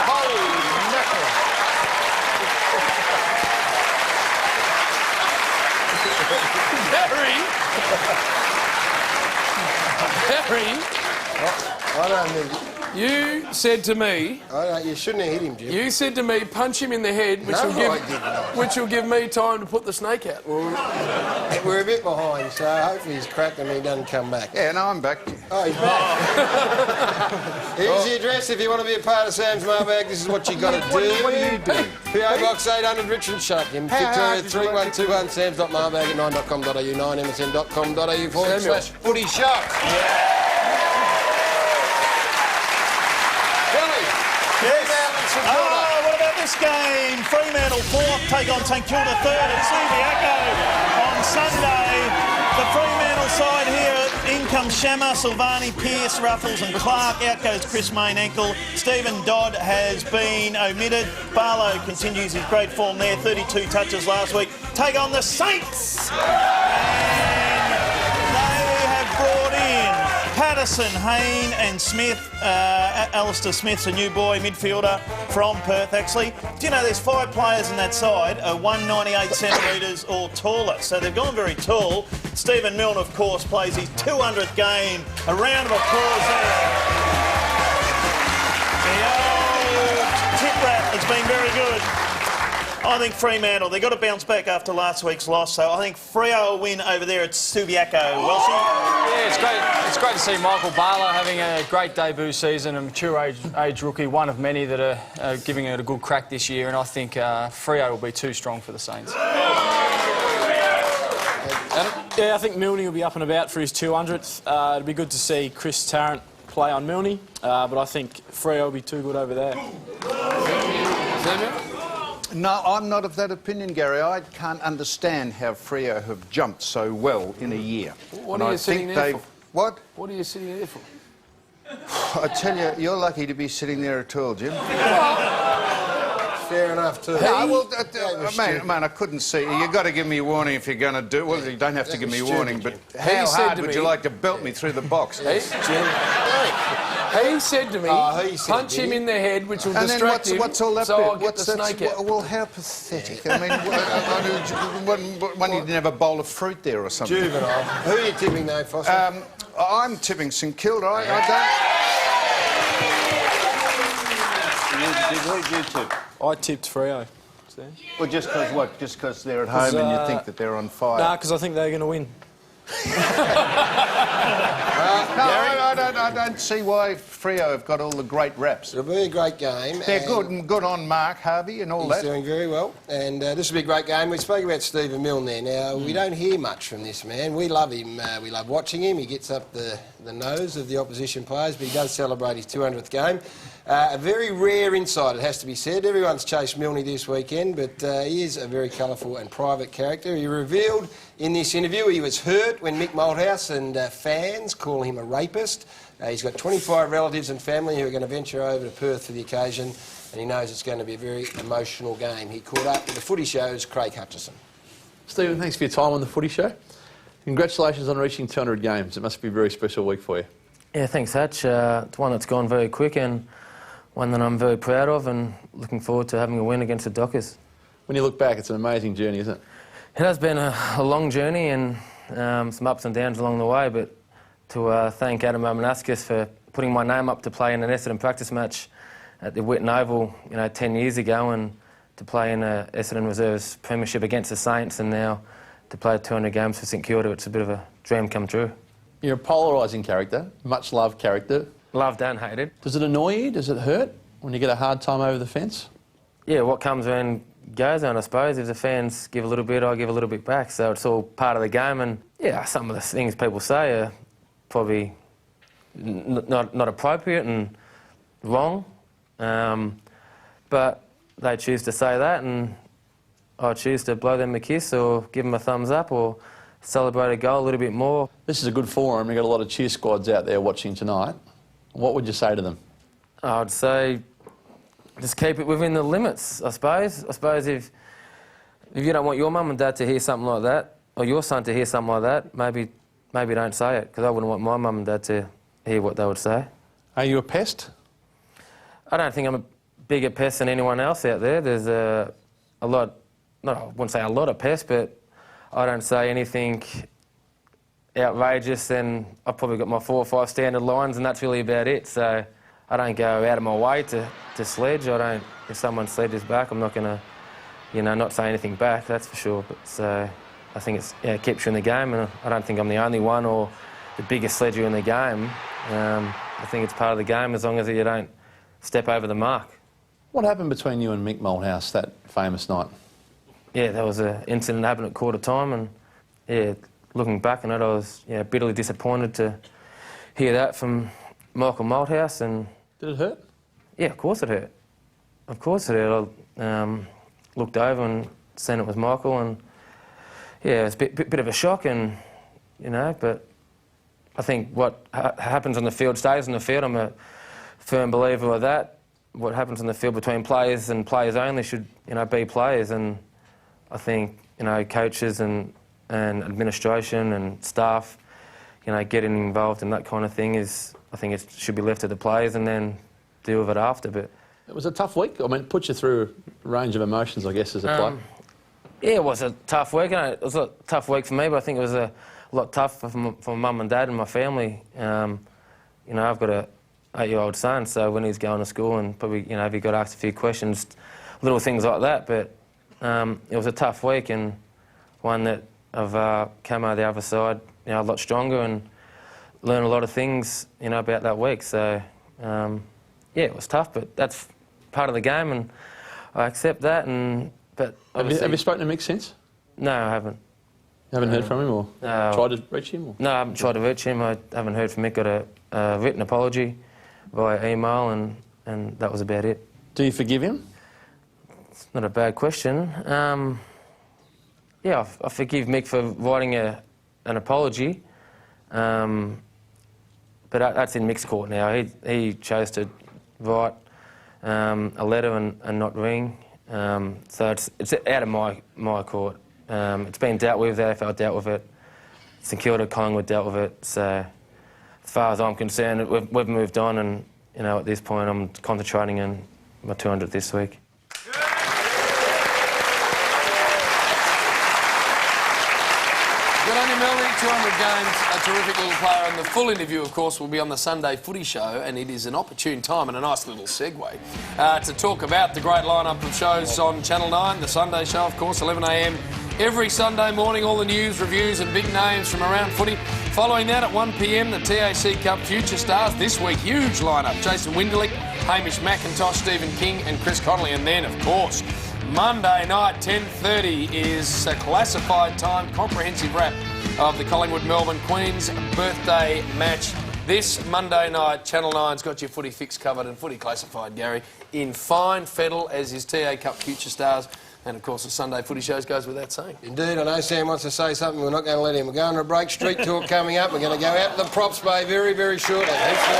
Speaker 3: Holy mackerel.
Speaker 2: Harry,
Speaker 1: I don't think...
Speaker 2: you said to me...
Speaker 1: you shouldn't have hit him, Jim.
Speaker 2: You said to me, punch him in the head, which,
Speaker 1: No,
Speaker 2: will, give,
Speaker 1: I did not.
Speaker 2: which will give me time to put the snake out.
Speaker 1: We're a bit behind, so hopefully he's cracked and he doesn't come back.
Speaker 3: Yeah, no, I'm back.
Speaker 1: Oh, he's back. Here's the address if you want to be a part of Sam's Mailbag. This is what you got to do.
Speaker 3: What do you do?
Speaker 1: PO Box 800 Richmond Sharkin, Victoria 3121, sams.mailbag@9.com.au, 9msn.com.au/footy shop.
Speaker 6: Yes. What about this game? Fremantle 4th take on St Kilda 3rd at Subiaco on Sunday. The Fremantle side here, in comes Shammer, Silvani, Pearce, Ruffles and Clark. Out goes Chris Main ankle. Stephen Dodd has been omitted. Barlow continues his great form there, 32 touches last week. Take on the Saints. And they have brought in Patterson, Hayne and Smith. Alistair Smith's a new boy, midfielder from Perth, actually. Do you know there's 5 players in that side are 198 centimetres or taller, so they've gone very tall. Stephen Milne, of course, plays his 200th game. A round of applause there. The old tip rat has been very good. I think Fremantle, they've got to bounce back after last week's loss, so I think Freo will win over there at Subiaco. Welshie?
Speaker 7: Yeah, it's great. It's great to see Michael Barlow having a great debut season, a mature age rookie, one of many that are giving it a good crack this year, and I think Freo will be too strong for the Saints.
Speaker 5: Yeah, I think Milne will be up and about for his 200th. It'll be good to see Chris Tarrant play on Milne, but I think Freo will be too good over there.
Speaker 3: No, I'm not of that opinion, Gary. I can't understand how Freo have jumped so well in a year.
Speaker 2: What are you sitting there for?
Speaker 3: What?
Speaker 2: What are you sitting there for?
Speaker 3: I tell you, you're lucky to be sitting there at all, Jim.
Speaker 1: Fair enough, too.
Speaker 3: No, well, man, I couldn't see. You've got to give me a warning if you're going to do it. Well, you don't have to give me a warning, but how hard would you like to belt me through the box?
Speaker 2: He said to me, punch him in the head, which will distract him,
Speaker 3: what's all that
Speaker 2: so
Speaker 3: bit?
Speaker 2: I'll get the snake out.
Speaker 3: Well, how pathetic. I mean, one didn't have a bowl of fruit there or something.
Speaker 1: Juvenile. Who are you tipping, though, Foster?
Speaker 3: I'm tipping St Kilda. I
Speaker 5: I tipped Freo. Stan.
Speaker 3: Well, just because what? Just because they're at home and you think that they're on fire?
Speaker 5: Nah, because I think they're going to win.
Speaker 3: I don't see why Freo have got all the great reps.
Speaker 1: It'll be a great game.
Speaker 3: They're good on Mark Harvey and all that.
Speaker 1: He's doing very well, and this will be a great game. We spoke about Stephen Milne there. Now, we don't hear much from this man. We love him. We love watching him. He gets up the nose of the opposition players, but he does celebrate his 200th game. A very rare insight, it has to be said. Everyone's chased Milne this weekend, but he is a very colourful and private character. He revealed in this interview he was hurt when Mick Malthouse and fans call him a rapist. He's got 25 relatives and family who are going to venture over to Perth for the occasion, and he knows it's going to be a very emotional game. He caught up with the Footy Show's Craig Hutchison.
Speaker 13: Stephen, thanks for your time on the Footy Show. Congratulations on reaching 200 games. It must be a very special week for you.
Speaker 14: Yeah, thanks, Hutch. It's one that's gone very quick and one that I'm very proud of, and looking forward to having a win against the Dockers.
Speaker 13: When you look back, it's an amazing journey, isn't it?
Speaker 14: It has been a long journey and some ups and downs along the way, but to thank Adam Romanascus for putting my name up to play in an Essendon practice match at the Whitten Oval, 10 years ago, and to play in a Essendon Reserves premiership against the Saints, and now to play 200 games for St Kilda. It's a bit of a dream come true.
Speaker 13: You're a polarising character, much loved character.
Speaker 14: Loved and hated.
Speaker 13: Does it annoy you? Does it hurt when you get a hard time over the fence?
Speaker 14: Yeah, what comes around goes on, I suppose. If the fans give a little bit, I give a little bit back. So it's all part of the game, and yeah, some of the things people say are probably not appropriate and wrong, but they choose to say that, and I choose to blow them a kiss or give them a thumbs up or celebrate a goal a little bit more.
Speaker 13: This is a good forum. You've got a lot of cheer squads out there watching tonight. What would you say to them?
Speaker 14: I'd say just keep it within the limits, I suppose. I suppose if you don't want your mum and dad to hear something like that, or your son to hear something like that, maybe don't say it, because I wouldn't want my mum and dad to hear what they would say.
Speaker 13: Are you a pest?
Speaker 14: I don't think I'm a bigger pest than anyone else out there. There's a lot, I wouldn't say a lot of pests, but I don't say anything outrageous, and I've probably got my 4 or 5 standard lines, and that's really about it. So I don't go out of my way to sledge. If someone sledges back, I'm not going to, not say anything back, that's for sure. But so I think it keeps you in the game, and I don't think I'm the only one or the biggest sledger in the game. I think it's part of the game as long as you don't step over the mark.
Speaker 13: What happened between you and Mick Malthouse that famous night?
Speaker 14: Yeah, there was an incident that happened at quarter time, and yeah, looking back on it, I was bitterly disappointed to hear that from Michael Malthouse. And
Speaker 13: did it hurt?
Speaker 14: Yeah, of course it hurt. Of course it hurt. I looked over and seen it was Michael, and yeah, it's a bit of a shock, and but I think what happens on the field stays on the field. I'm a firm believer of that. What happens on the field between players and players only should be players, and I think coaches and administration and staff getting involved in that kind of thing I think it should be left to the players and then deal with it after. But
Speaker 13: it was a tough week. I mean, it put you through a range of emotions, I guess, as a player.
Speaker 14: Yeah, it was a tough week. It was a tough week for me, but I think it was a lot tougher for mum and dad and my family. I've got a 8-year-old son, so when he's going to school and probably, if he got asked a few questions, little things like that. But it was a tough week, and one that I've come out the other side, a lot stronger and learned a lot of things, about that week. So, yeah, it was tough, but that's part of the game, and I accept that. But
Speaker 13: have you spoken to Mick since?
Speaker 14: No, I haven't.
Speaker 13: You haven't heard from him, or tried to reach him? Or?
Speaker 14: No, I haven't tried to reach him. I haven't heard from Mick. Got a written apology via email, and that was about it.
Speaker 13: Do you forgive him?
Speaker 14: It's not a bad question. Yeah, I forgive Mick for writing an apology, but that's in Mick's court now. He chose to write a letter and not ring, so it's out of my court. It's been dealt with. The AFL dealt with it. St Kilda, Collingwood dealt with it. So as far as I'm concerned, we've moved on, and at this point I'm concentrating on my 200th this week.
Speaker 2: Good on you, Milne. 200 games, a terrific little player, and the full interview, of course, will be on the Sunday Footy Show, and it is an opportune time and a nice little segue to talk about the great lineup of shows on Channel 9, the Sunday Show, of course, 11 a.m. every Sunday morning, all the news, reviews and big names from around footy. Following that at 1 p.m, the TAC Cup Future Stars. This week, huge lineup. Jason Winderlich, Hamish McIntosh, Stephen King and Chris Connolly. And then, of course, Monday night, 10:30 is a classified time, comprehensive wrap of the Collingwood Melbourne Queen's birthday match. This Monday night, Channel 9's got your footy fix covered and footy classified, Gary, in fine fettle, as his TA Cup Future Stars. And, of course, the Sunday Footy Shows goes without saying.
Speaker 1: Indeed, I know Sam wants to say something. We're not going to let him. We're going to a break. Street talk coming up. We're going to go out to the props bay very, very shortly. Thanks for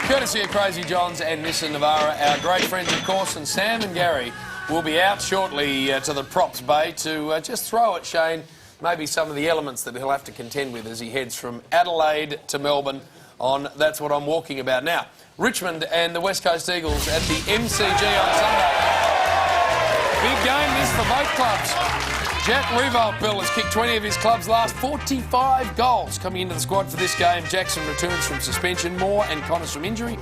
Speaker 2: courtesy of Crazy Johns and Nissan Navara, our great friends, of course, and Sam and Gary will be out shortly to the props bay to just throw at Shane maybe some of the elements that he'll have to contend with as he heads from Adelaide to Melbourne on That's What I'm Walking About. Now, Richmond and the West Coast Eagles at the MCG on Sunday. Big game this for both clubs. Jack Riewoldt has kicked 20 of his club's last 45 goals. Coming into the squad for this game, Jackson returns from suspension, Moore and Connors from injury,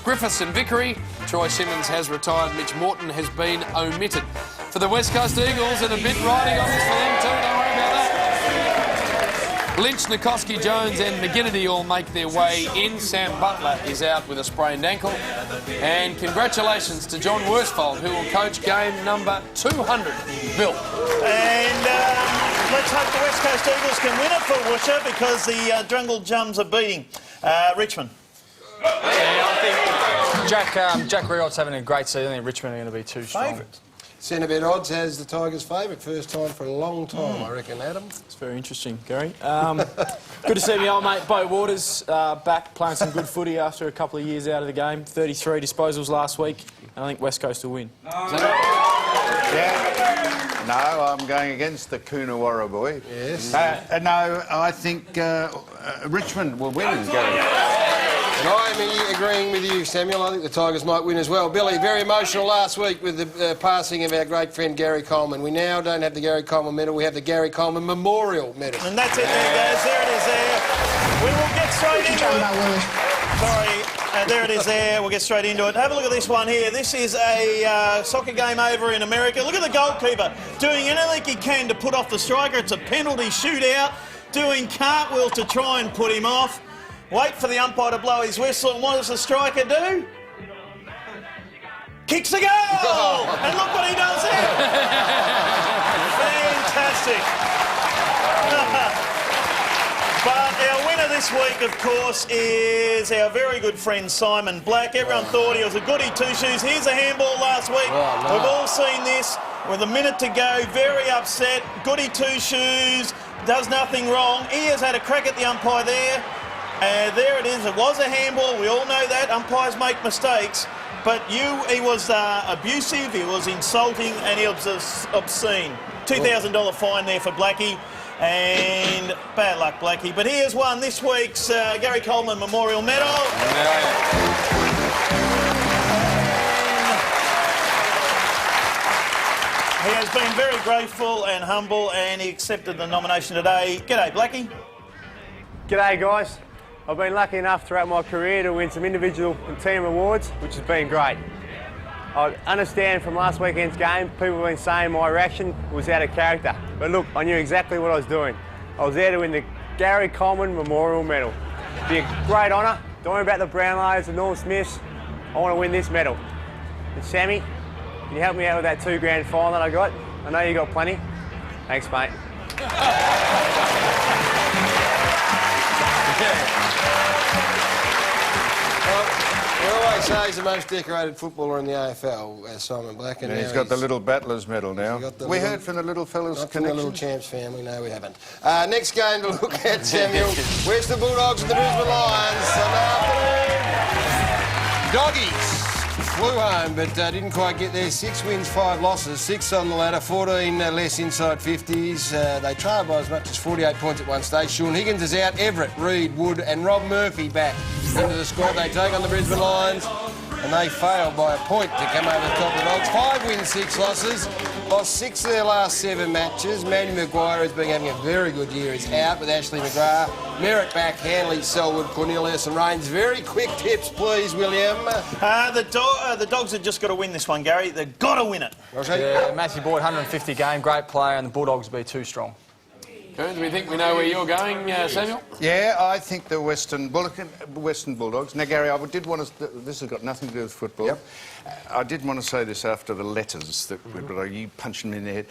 Speaker 2: Griffiths and Vickery, Troy Simmons has retired, Mitch Morton has been omitted. For the West Coast Eagles, and a bit riding on this for them too, don't worry about that. Lynch, Nikoski, Jones and McGinnity all make their way in. Sam Butler is out with a sprained ankle. And congratulations to John Worsfold, who will coach game number 200. Bill.
Speaker 6: And let's hope the West Coast Eagles can win it for Woosha, because the Drungle Jums are beating Richmond.
Speaker 7: Yeah, I think Jack Riott's having a great season. I think Richmond are going to be too strong.
Speaker 6: Favourites.
Speaker 1: Centrebet Odds has the Tigers' favourite. First time for a long time, I reckon, Adam.
Speaker 5: It's very interesting, Gary. Good to see my old mate Bo Waters back playing some good footy after a couple of years out of the game. 33 disposals last week, and I think West Coast will win.
Speaker 3: Yeah. No, I'm going against the Coonawarra boy.
Speaker 1: Yes.
Speaker 3: No, I think Richmond will win, Gary.
Speaker 1: And I'm agreeing with you, Samuel. I think the Tigers might win as well. Billy, very emotional last week with the passing of our great friend Gary Coleman. We now don't have the Gary Coleman medal, we have the Gary Coleman Memorial medal.
Speaker 6: And that's it there, guys. There it is there. We will get straight into it. Sorry, there it is there. We'll get straight into it. Have a look at this one here. This is a soccer game over in America. Look at the goalkeeper doing anything he can to put off the striker. It's a penalty shootout, doing cartwheel to try and put him off. Wait for the umpire to blow his whistle, and what does the striker do? Kicks the goal! And look what he does there! Fantastic. But our winner this week, of course, is our very good friend Simon Black. Everyone thought he was a goody two-shoes. Here's a handball last week.
Speaker 1: Oh, no.
Speaker 6: We've all seen this. With a minute to go, very upset. Goody two-shoes, does nothing wrong. He has had a crack at the umpire there. There it is. It was a handball. We all know that. Umpires make mistakes. But he was abusive, he was insulting, and he was obscene. $2,000 fine there for Blackie. And bad luck, Blackie. But here's one, this week's Gary Coleman Memorial Medal. He has been very grateful and humble, and he accepted the nomination today. G'day, Blackie.
Speaker 15: G'day, guys. I've been lucky enough throughout my career to win some individual and team awards, which has been great. I understand from last weekend's game, people have been saying my reaction was out of character. But look, I knew exactly what I was doing. I was there to win the Gary Coleman Memorial Medal. It'd be a great honour. Don't worry about the Brownlows and Norm Smiths. I want to win this medal. And Sammy, can you help me out with that $2,000 fine that I got? I know you got plenty. Thanks, mate.
Speaker 1: We always say he's the most decorated footballer in the AFL, Simon Black.
Speaker 3: And he's got the Little Battlers medal now. We heard from the Little Fellas
Speaker 1: Not from the Little Champs family, no, we haven't. Next game to look at, Samuel. Western Bulldogs and the Brisbane Lions. Sunday afternoon. Doggies flew home, but didn't quite get there. 6 wins, 5 losses, 6 on the ladder, 14 less inside 50s. They trailed by as much as 48 points at one stage. Sean Higgins is out. Everett, Reid, Wood and Rob Murphy back into the squad. They take on the Brisbane Lions, and they failed by a point to come over the top of the Dogs. 5 wins, 6 losses. Lost 6 of their last 7 matches. Manny Maguire has been having a very good year. He's out with Ashley McGrath. Merritt back, Hanley, Selwood, Cornelius and Rains. Very quick tips, please, William.
Speaker 6: The Dogs have just got to win this one, Gary. They've got to win it.
Speaker 7: Yeah, Matthew Boyd, 150 game, great player, and the Bulldogs will be too strong.
Speaker 2: Coons, we think we know where you're going, Samuel?
Speaker 3: Yeah, I think the Western Bulldogs. Now, Gary, I did want to... This has got nothing to do with football.
Speaker 1: Yep.
Speaker 3: I did want to say this after the letters that you punching me in the head.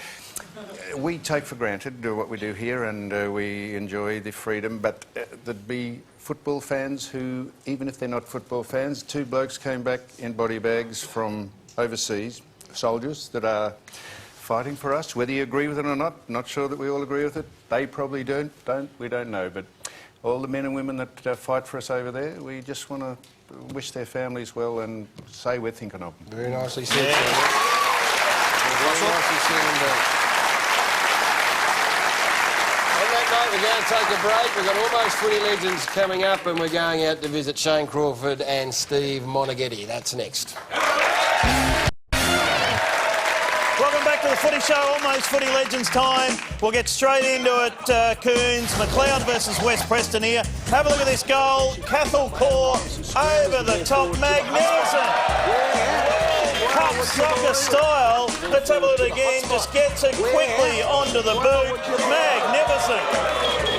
Speaker 3: We take for granted what we do here, and we enjoy the freedom, but there'd be football fans who, even if they're not football fans, 2 blokes came back in body bags from overseas, soldiers that are fighting for us. Whether you agree with it or not sure that we all agree with it. They probably we don't know, but all the men and women that fight for us over there, we just want to wish their families well and say we're thinking of them.
Speaker 1: Very nicely said. Yeah. Very nicely said indeed. On that note, we're going to take a break. We've got Almost Footy Legends coming up, and we're going out to visit Shane Crawford and Steve Monaghetti. That's next.
Speaker 6: Welcome back to the Footy Show, Almost Footy Legends time. We'll get straight into it, Coons. McLeod versus West Preston here. Have a look at this goal. Cathal Core over the top. Magnificent. Cup soccer style. Let's have a look again. Just gets it quickly onto the boot. Magnificent.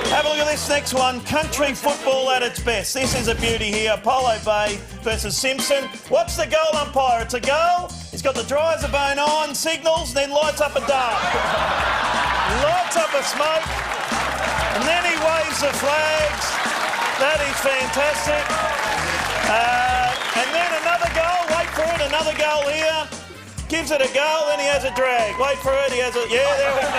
Speaker 6: Have a look at this next one. Country football at its best. This is a beauty here. Apollo Bay versus Simpson. What's the goal umpire? It's a goal. He's got the dryers bone on, signals, then lights up a dart. Lights up a smoke, and then he waves the flags. That is fantastic. And then another goal. Wait for it. Another goal here. Gives it a go, then he has a drag. Wait for it. He has a... Yeah, there we go.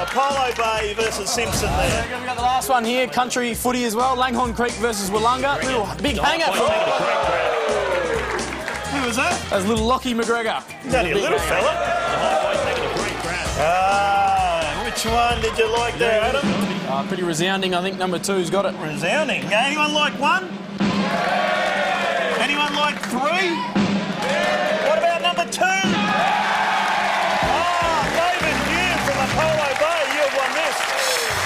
Speaker 6: Apollo Bay versus Simpson there.
Speaker 5: We've got the last one here, country footy as well. Langhorne Creek versus Wollonga. Little big hanger from...
Speaker 6: Who was that?
Speaker 5: That's little Lockie McGregor.
Speaker 6: Is that a little fella? Which one did you like there, Adam?
Speaker 5: Pretty resounding. I think number 2's got it.
Speaker 6: Resounding. Anyone like 1? Anyone like 3? What about number 2? David Hume from Apollo Bay. You've won this.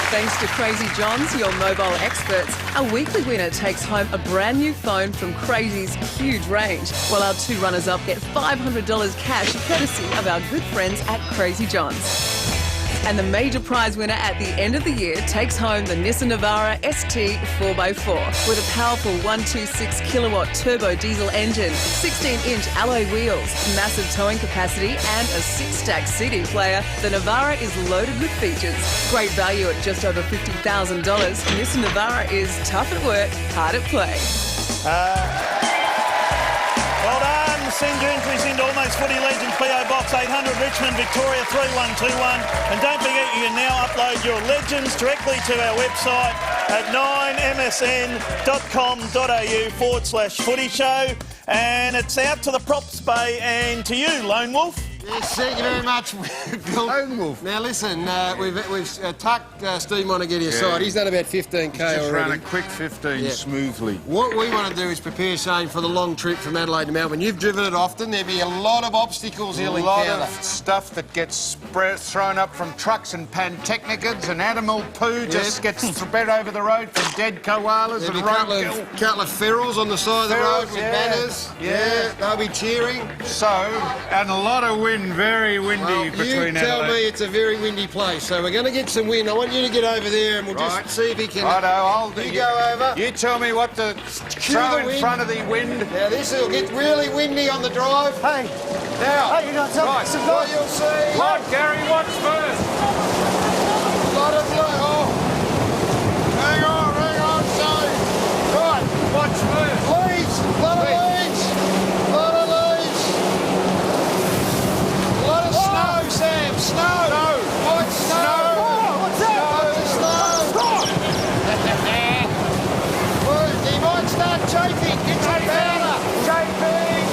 Speaker 16: Thanks to Crazy Johns, your mobile experts, a weekly winner takes home a brand new phone from Crazy's huge range, while our 2 runners-up get $500 cash courtesy of our good friends at Crazy Johns. And the major prize winner at the end of the year takes home the Nissan Navara ST 4x4 with a powerful 126 kilowatt turbo diesel engine, 16-inch alloy wheels, massive towing capacity and a 6-stack CD player. The Navara is loaded with features. Great value at just over $50,000. Nissan Navara is tough at work, hard at play.
Speaker 6: Well done. Send your entries into Almost Footy Legends, PO Box 800, Richmond, Victoria 31121. And don't forget, you can now upload your legends directly to our website at 9msn.com.au/footy show. And it's out to the props bay and to you, Lone Wolf.
Speaker 1: Yes, thank you very much, Bill. Lone Wolf. Now listen, we've tucked Steve Monaghetti aside. He's done about 15k
Speaker 3: just
Speaker 1: already.
Speaker 3: Ran a quick 15 smoothly.
Speaker 1: What we want to do is prepare Shane for the long trip from Adelaide to Melbourne. You've driven it often. There'll be a lot of obstacles he'll encounter.
Speaker 3: A lot of stuff that gets thrown up from trucks and pantechnicons, and animal poo just gets spread over the road from dead koalas.
Speaker 1: There'll be a couple of ferals on the side of the road with banners. Yeah, they'll be cheering.
Speaker 3: So, and a lot of wind. Very windy between
Speaker 1: You tell me it's a very windy place, so we're going to get some wind. I want you to get over there and we'll just see if he can...
Speaker 3: I'll
Speaker 1: you go over.
Speaker 3: You tell me what to throw in front of the wind.
Speaker 1: Now, this will get really windy on the drive.
Speaker 3: Hey. Now.
Speaker 1: Hey, you got something?
Speaker 3: Right.
Speaker 1: What you'll see...
Speaker 3: Right, Gary, what's first?
Speaker 1: A lot of... Oh. Hang on, Shane. Right.
Speaker 3: What's first?
Speaker 1: Leaves. A lot of leaves. Snow! White snow!
Speaker 3: Oh, what's that?
Speaker 1: Snow! He might start chafing. Get some powder.
Speaker 3: Chafing!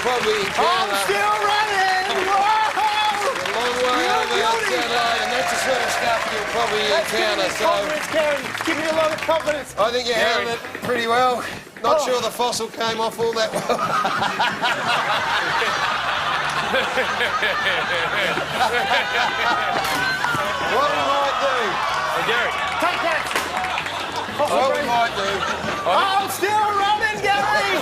Speaker 1: probably encounter.
Speaker 6: I'm still running!
Speaker 1: A long way over outside line, and that's the sort of stuff you'll probably encounter. So,
Speaker 15: Give me a lot of confidence.
Speaker 1: I think you handled it pretty well. Not sure the fossil came off all that well. What we might do?
Speaker 2: Hey, Gary.
Speaker 15: Take that.
Speaker 1: What we might do?
Speaker 6: I'm still running, Gary!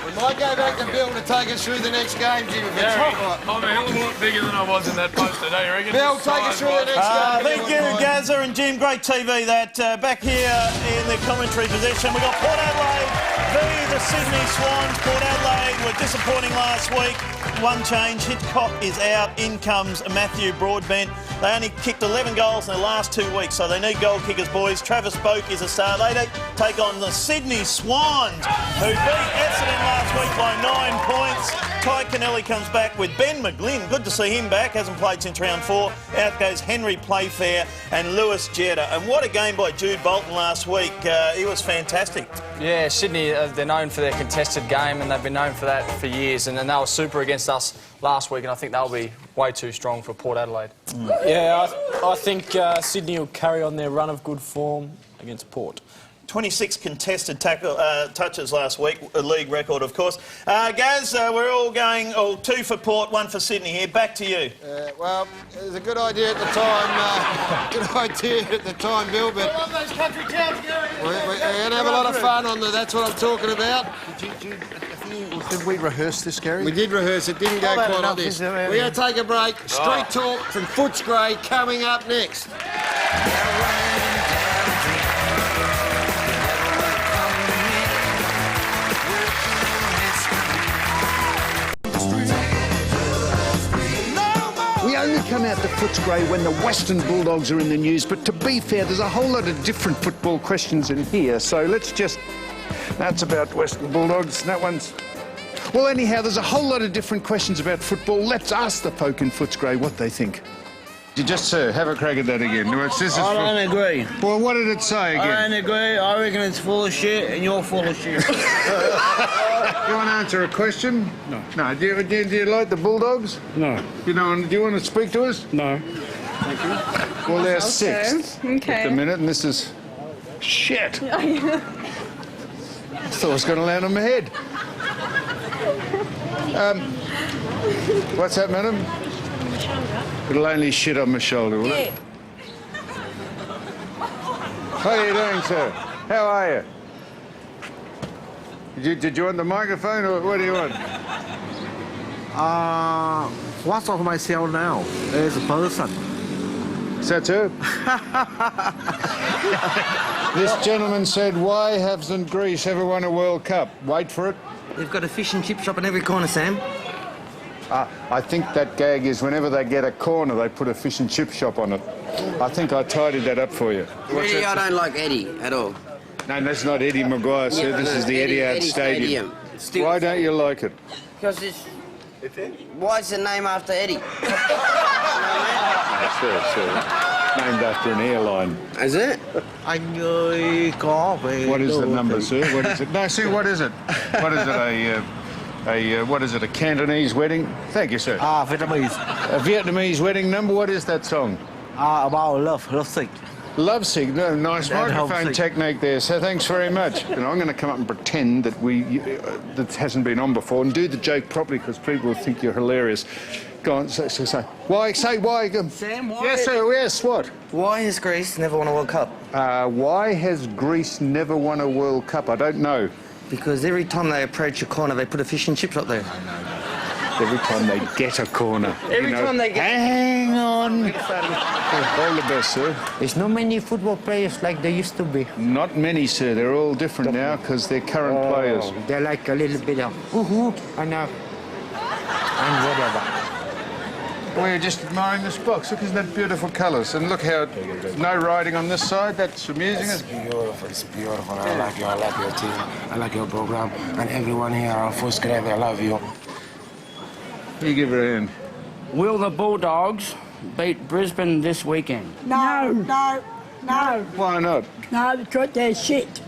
Speaker 1: We might go back to Bill to take us through the next game, Jim, if it's
Speaker 2: Gary,
Speaker 1: right.
Speaker 2: I'm a hell of a lot bigger than I was in that poster, don't you reckon?
Speaker 1: Bill, take us through the next game.
Speaker 6: Thank you, Gazza and Jim. Great TV that. Back here in the commentary position, we've got Port Adelaide v the Sydney Swans. Port Adelaide were disappointing last week. One change, Hitchcock is out. In comes Matthew Broadbent. They only kicked 11 goals in the last 2 weeks, so they need goal kickers, boys. Travis Boak is a star. They take on the Sydney Swans, who beat Essendon last week by 9 points. Ty Kennelly comes back with Ben McGlynn. Good to see him back. Hasn't played since round 4. Out goes Henry Playfair and Lewis Jetta. And what a game by Jude Bolton last week. He was fantastic.
Speaker 7: Yeah, Sydney, they're known for their contested game, and they've been known for that for years. And they were super against us last week, and I think they'll be way too strong for Port Adelaide.
Speaker 5: Yeah, I think Sydney will carry on their run of good form against Port.
Speaker 6: 26 contested touches last week, a league record, of course. Gaz, we're all going 2 for Port, 1 for Sydney here. Back to you.
Speaker 1: Well, it was a good idea at the time. Bill, but
Speaker 15: I love those country towns, Gary.
Speaker 1: we're going to have a lot of fun on that's what I'm talking about.
Speaker 9: Did we rehearse this, Gary?
Speaker 1: We did rehearse it, didn't go quite like this. We're going to take a break. Street talk from Footscray coming up next.
Speaker 17: We only come out to Footscray when the Western Bulldogs are in the news, but to be fair, there's a whole lot of different football questions in here, so let's just... That's about Western Bulldogs, that one's... Well, anyhow, there's a whole lot of different questions about football. Let's ask the folk in Footscray what they think.
Speaker 3: Just, sir, have a crack at that again.
Speaker 18: I don't agree.
Speaker 3: Well, what did it say again?
Speaker 18: I don't agree. I reckon it's full of shit and you're full of shit.
Speaker 3: You want to answer a question?
Speaker 18: No.
Speaker 3: No. Do you like the Bulldogs?
Speaker 18: No.
Speaker 3: Do you want to speak to us?
Speaker 18: No.
Speaker 3: Thank you. Well, they're sixth at the minute, and this is shit. I thought it was going to land on my head. What's that, madam? It'll only shit on my shoulder, will it? How are you doing, sir? How are you? Did you want the microphone, or what do you want?
Speaker 18: What's of myself now as a person?
Speaker 3: Is that so? This gentleman said, why hasn't Greece ever won a World Cup? Wait for it.
Speaker 18: They've got a fish and chip shop in every corner, Sam.
Speaker 3: I think that gag is whenever they get a corner, they put a fish and chip shop on it. I think I tidied that up for you.
Speaker 18: Really, I don't like Eddie at all.
Speaker 3: No, that's not Eddie Maguire, sir.
Speaker 18: Yeah,
Speaker 3: this is the Etihad Stadium. Why don't you like it?
Speaker 18: Because it's... Why is the name after Eddie?
Speaker 3: Sir. Named after an airline.
Speaker 18: Is it?
Speaker 3: What is the number, sir? What is it? No, sir, what is it? What is it, what is it, a Cantonese wedding? Thank you, sir.
Speaker 18: Vietnamese.
Speaker 3: A Vietnamese wedding number? What is that song?
Speaker 18: About love sick.
Speaker 3: Love sick. No, nice microphone technique there, so thanks very much. I'm going to come up and pretend that that hasn't been on before and do the joke properly because people will think you're hilarious. Go on, say. Why? Say why.
Speaker 18: Sam, why?
Speaker 3: Yes, sir, yes, what?
Speaker 18: Why has Greece never won a World Cup?
Speaker 3: Why has Greece never won a World Cup? I don't know.
Speaker 18: Because every time they approach a corner, they put a fish and chips up there.
Speaker 3: Every time they get a corner.
Speaker 18: Every time they get...
Speaker 3: Hang on. All the best, sir.
Speaker 18: There's not many football players like there used to be.
Speaker 3: Not many, sir. They're all different now because they're current players.
Speaker 18: They're like a little bit of and whatever.
Speaker 3: We're just admiring this box. Look, isn't that beautiful colours? And look how no writing on this side. That's amusing.
Speaker 18: It's beautiful. It's beautiful. I like you. I like your team. I like your program. And everyone here on Footscray, I love you.
Speaker 3: You give her a hand.
Speaker 18: Will the Bulldogs beat Brisbane this weekend?
Speaker 19: No.
Speaker 3: Why not?
Speaker 19: No, because they're shit. The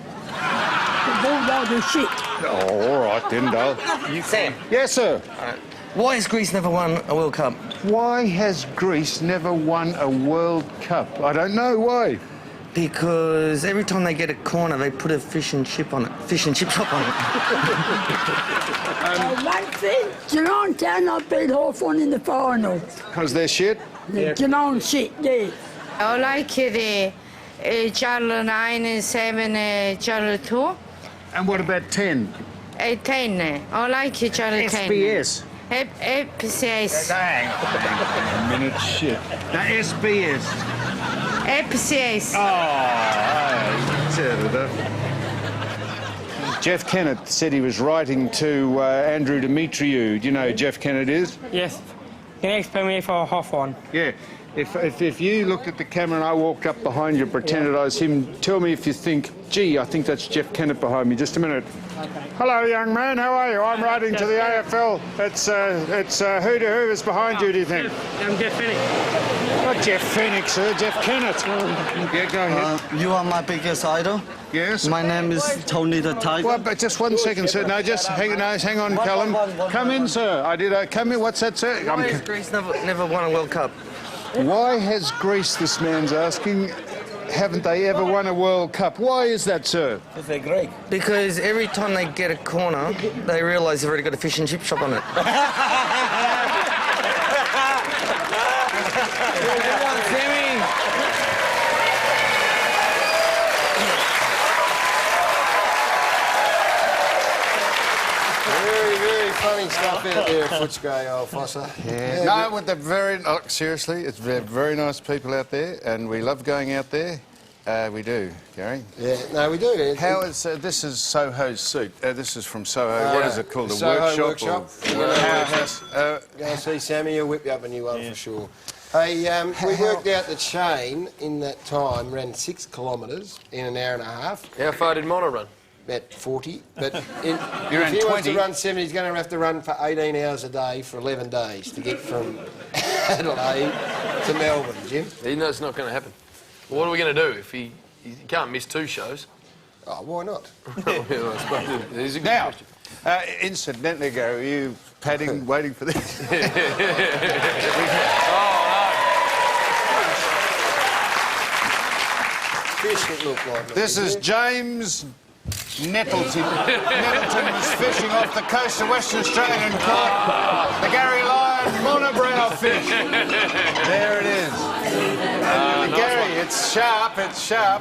Speaker 19: Bulldogs are shit.
Speaker 17: Oh, all right then, Dale.
Speaker 8: Sam.
Speaker 17: Yes, sir.
Speaker 8: Why has Greece never won a World Cup?
Speaker 17: Why has Greece never won a World Cup? I don't know why.
Speaker 8: Because every time they get a corner, they put a fish and chip on it. Fish and chip shop on it.
Speaker 19: One thing, Geelong cannot beat Hawthorn in the final.
Speaker 17: Because they're shit?
Speaker 19: Geelong shit, yeah.
Speaker 12: I like the channel 9 and 7, channel 2.
Speaker 17: And what about 10?
Speaker 12: 10. I like channel 10.
Speaker 17: SBS.
Speaker 12: SBS.
Speaker 17: Hang on a minute, shit. The SBS.
Speaker 12: SBS.
Speaker 17: Jeff Kennett said he was writing to Andrew Demetriou. Do you know who Jeff Kennett is?
Speaker 4: Yes. Can you explain me for Hawthorn?
Speaker 17: Yeah. If you looked at the camera and I walked up behind you, pretended I was him, tell me if you think, gee, I think that's Jeff Kennett behind me. Just a minute.
Speaker 4: Okay.
Speaker 17: Hello, young man. How are you? I'm writing to the AFL. It's who is behind you, do you think?
Speaker 4: I'm Jeff Phoenix.
Speaker 17: Not Jeff Phoenix, sir. Jeff Kennett. Yeah, go ahead.
Speaker 20: You are my biggest idol.
Speaker 17: Yes.
Speaker 20: My name is Tony the Tiger.
Speaker 17: Well, but just 1 second, sir. No, just hang on, Callum. Come in, sir. I did. Come in. What's that, sir?
Speaker 8: Why has Greece never won a World Cup?
Speaker 17: Why has Greece, this man's asking, haven't they ever won a World Cup? Why is that, sir?
Speaker 8: Because they're Greek. Because every time they get a corner, they realise they've already got a fish and chip shop on it. Good one, Sammy.
Speaker 1: Very funny stuff out there, Footscray, old Fosser.
Speaker 3: Yeah. No, with the seriously, it's very nice people out there, and we love going out there. We do, Gary.
Speaker 1: Yeah, no, we do.
Speaker 3: How is this is Soho's suit? This is from Soho. What is it called? A
Speaker 1: Soho
Speaker 3: workshop.
Speaker 1: Go and see Sammy. He'll whip you up a new one for sure. Hey, we worked out the chain in that time ran 6 kilometres in an hour and a half.
Speaker 2: How far did Mono run?
Speaker 1: About 40. But if
Speaker 3: You ran
Speaker 1: he wants
Speaker 3: 20.
Speaker 1: to run 70, he's going to have to run for 18 hours a day for 11 days to get from Adelaide to Melbourne, Jim.
Speaker 2: He knows it's not going to happen. What are we going to do if he can't miss 2 shows?
Speaker 1: Oh, why not?
Speaker 2: There's a good
Speaker 3: Now,
Speaker 2: question.
Speaker 3: incidentally, Gary, are you padding, waiting for this?
Speaker 1: Fish that look like
Speaker 3: This is James Nettleton. Nettleton was fishing off the coast of Western Australia and caught the Gary Lyon monobrow fish. There it is. Gary, it's sharp,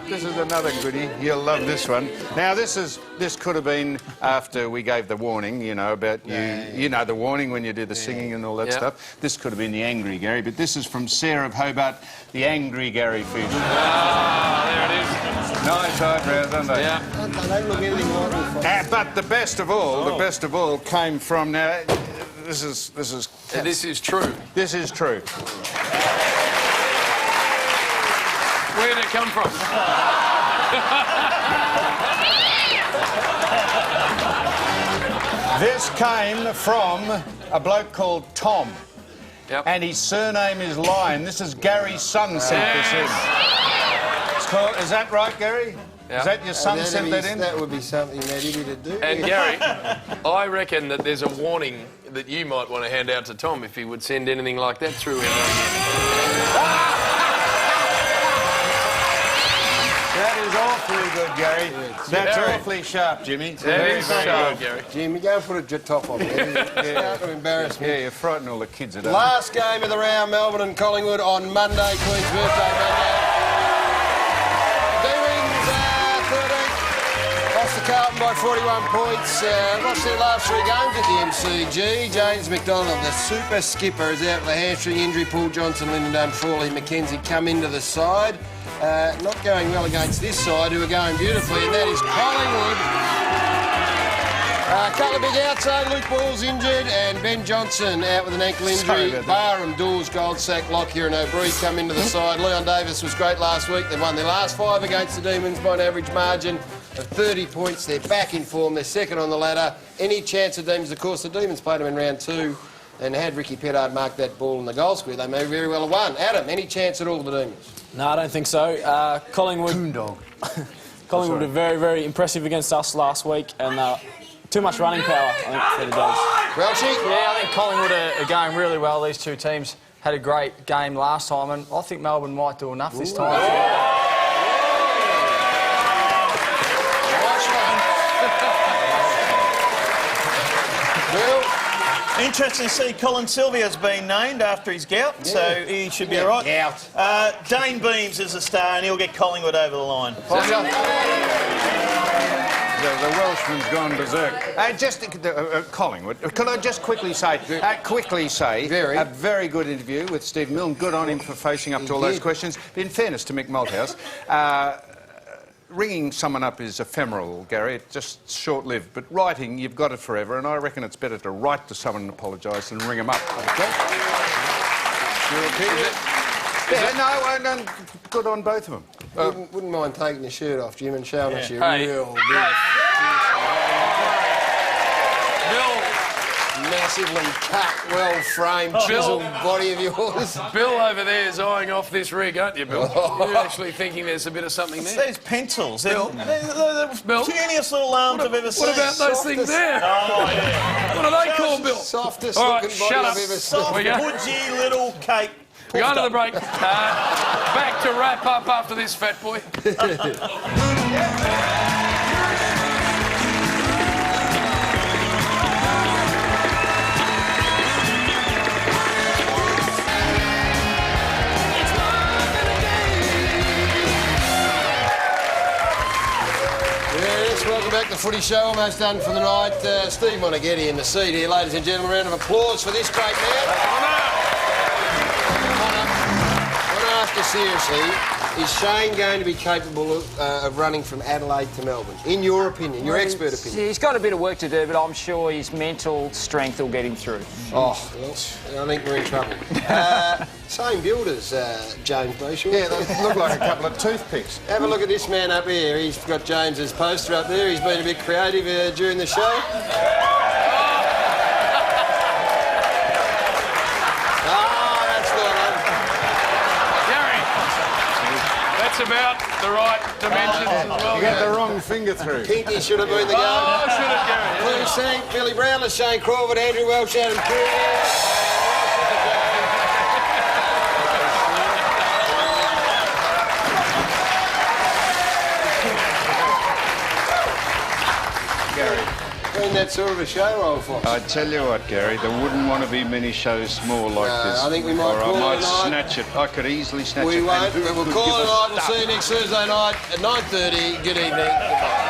Speaker 3: This is another goodie. You'll love this one. Now, this could have been after we gave the warning, you know, about you know the warning when you do the singing and all that stuff. This could have been the angry Gary, but this is from Sarah of Hobart, the angry Gary fish.
Speaker 2: There it is.
Speaker 3: Nice eyebrows, aren't they?
Speaker 2: Yeah.
Speaker 1: They don't look anything like them.
Speaker 3: But the best of all, came from now. This is
Speaker 2: This is true.
Speaker 3: This is true.
Speaker 2: Where did it come from?
Speaker 3: This came from a bloke called Tom.
Speaker 2: Yep.
Speaker 3: And his surname is Lyon. This is Gary's son sent this in. It's called, is that right, Gary?
Speaker 2: Yep.
Speaker 3: Is that your son sent that in?
Speaker 1: That would be something that he would do.
Speaker 2: And Gary, I reckon that there's a warning that you might want to hand out to Tom if he would send anything like that through.
Speaker 3: That is awfully good, Gary. That's awfully sharp, Jimmy.
Speaker 2: That is sharp, Gary.
Speaker 1: Jimmy, go and put a top on. You're starting to embarrass me.
Speaker 3: Yeah, you're frightening all the kids at home.
Speaker 1: Last game of the round, Melbourne and Collingwood on Monday, Queen's birthday Monday. Demons 13th. Lost to Carlton by 41 points. Lost their last 3 games at the MCG. James McDonald, the super skipper, is out with a hamstring injury. Paul Johnson, Lyndon Dunn, Frawley, McKenzie come into the side. Not going well against this side, who are going beautifully, and that is Collingwood. A couple of big outs, though. Luke Ball's injured, and Ben Johnson out with an ankle injury. Barham, Dawes, Goldsack, Lockyer and O'Brien come into the side. Leon Davis was great last week. They've won their last 5 against the Demons by an average margin of 30 points. They're back in form. They're second on the ladder. Any chance of Demons? Of course, the Demons played them in round 2, and had Ricky Pettard marked that ball in the goal square, they may very well have won. Adam, any chance at all, the Demons?
Speaker 5: No, I don't think so. Collingwood... Collingwood were very, very impressive against us last week, and too much running power, I think, for the Dogs.
Speaker 7: Yeah, I think Collingwood are going really well. These two teams had a great game last time, and I think Melbourne might do enough this time.
Speaker 6: Interesting to see Colin Sylvia's been named after his gout, so he should be all right. Dane Beams is a star, and he'll get Collingwood over the line.
Speaker 3: The Welshman's gone berserk. Collingwood. Can I just quickly say, a very good interview with Steve Milne. Good on him for facing up to all those questions. In fairness to Mick Malthouse, ringing someone up is ephemeral, Gary. It's just short-lived. But writing, you've got it forever, and I reckon it's better to write to someone and apologise than ring them up. Okay? Your opinion? Yeah, no, good on both of them.
Speaker 1: Wouldn't mind taking your shirt off, Jim, and showing us your real big... massively cut, well-framed, chiselled body of yours.
Speaker 2: Bill over there is eyeing off this rig, aren't you, Bill? You're actually thinking there's a bit of something there.
Speaker 6: These pencils.
Speaker 2: Bill?
Speaker 6: They're the cutest little arms I've ever seen.
Speaker 2: What about those things there?
Speaker 6: Oh, yeah.
Speaker 2: What are they called, Bill?
Speaker 1: Softest
Speaker 2: All right,
Speaker 1: looking body
Speaker 2: shut
Speaker 1: I've
Speaker 2: up.
Speaker 1: ever seen.
Speaker 6: Soft, pudgy little cake.
Speaker 2: We're going to the break. Back to wrap up after this, fat boy.
Speaker 1: Welcome back to the Footy Show, almost done for the night. Steve Monaghetti in the seat here, ladies and gentlemen. Round of applause for this great man. I want to ask you seriously, is Shane going to be capable of running from Adelaide to Melbourne? In your opinion, your expert opinion?
Speaker 21: He's got a bit of work to do, but I'm sure his mental strength will get him through.
Speaker 1: Oh, well, I think we're in trouble. Same build as James Brayshaw.
Speaker 3: Yeah, they look like a couple of toothpicks.
Speaker 1: Have a look at this man up here. He's got James's poster up there. He's been a bit creative during the show.
Speaker 2: That's about the right dimensions as well.
Speaker 3: You got the wrong finger through.
Speaker 1: Pinky should have been the goal.
Speaker 2: Oh, should have Gary.
Speaker 1: Blue Sank, Billy Brownless, Shane Crawford, Andrew Welsh, Adam Cooney.
Speaker 3: Gary.
Speaker 1: Been that sort of a show, old fox.
Speaker 3: I tell you what, Gary, there wouldn't want to be many shows more like this.
Speaker 1: I think we might call it
Speaker 3: I might
Speaker 1: a night.
Speaker 3: snatch it. I could easily snatch it.
Speaker 1: We won't.
Speaker 3: And
Speaker 1: We'll call it a night. We'll see you next Thursday night at 9:30. Good evening. Goodbye.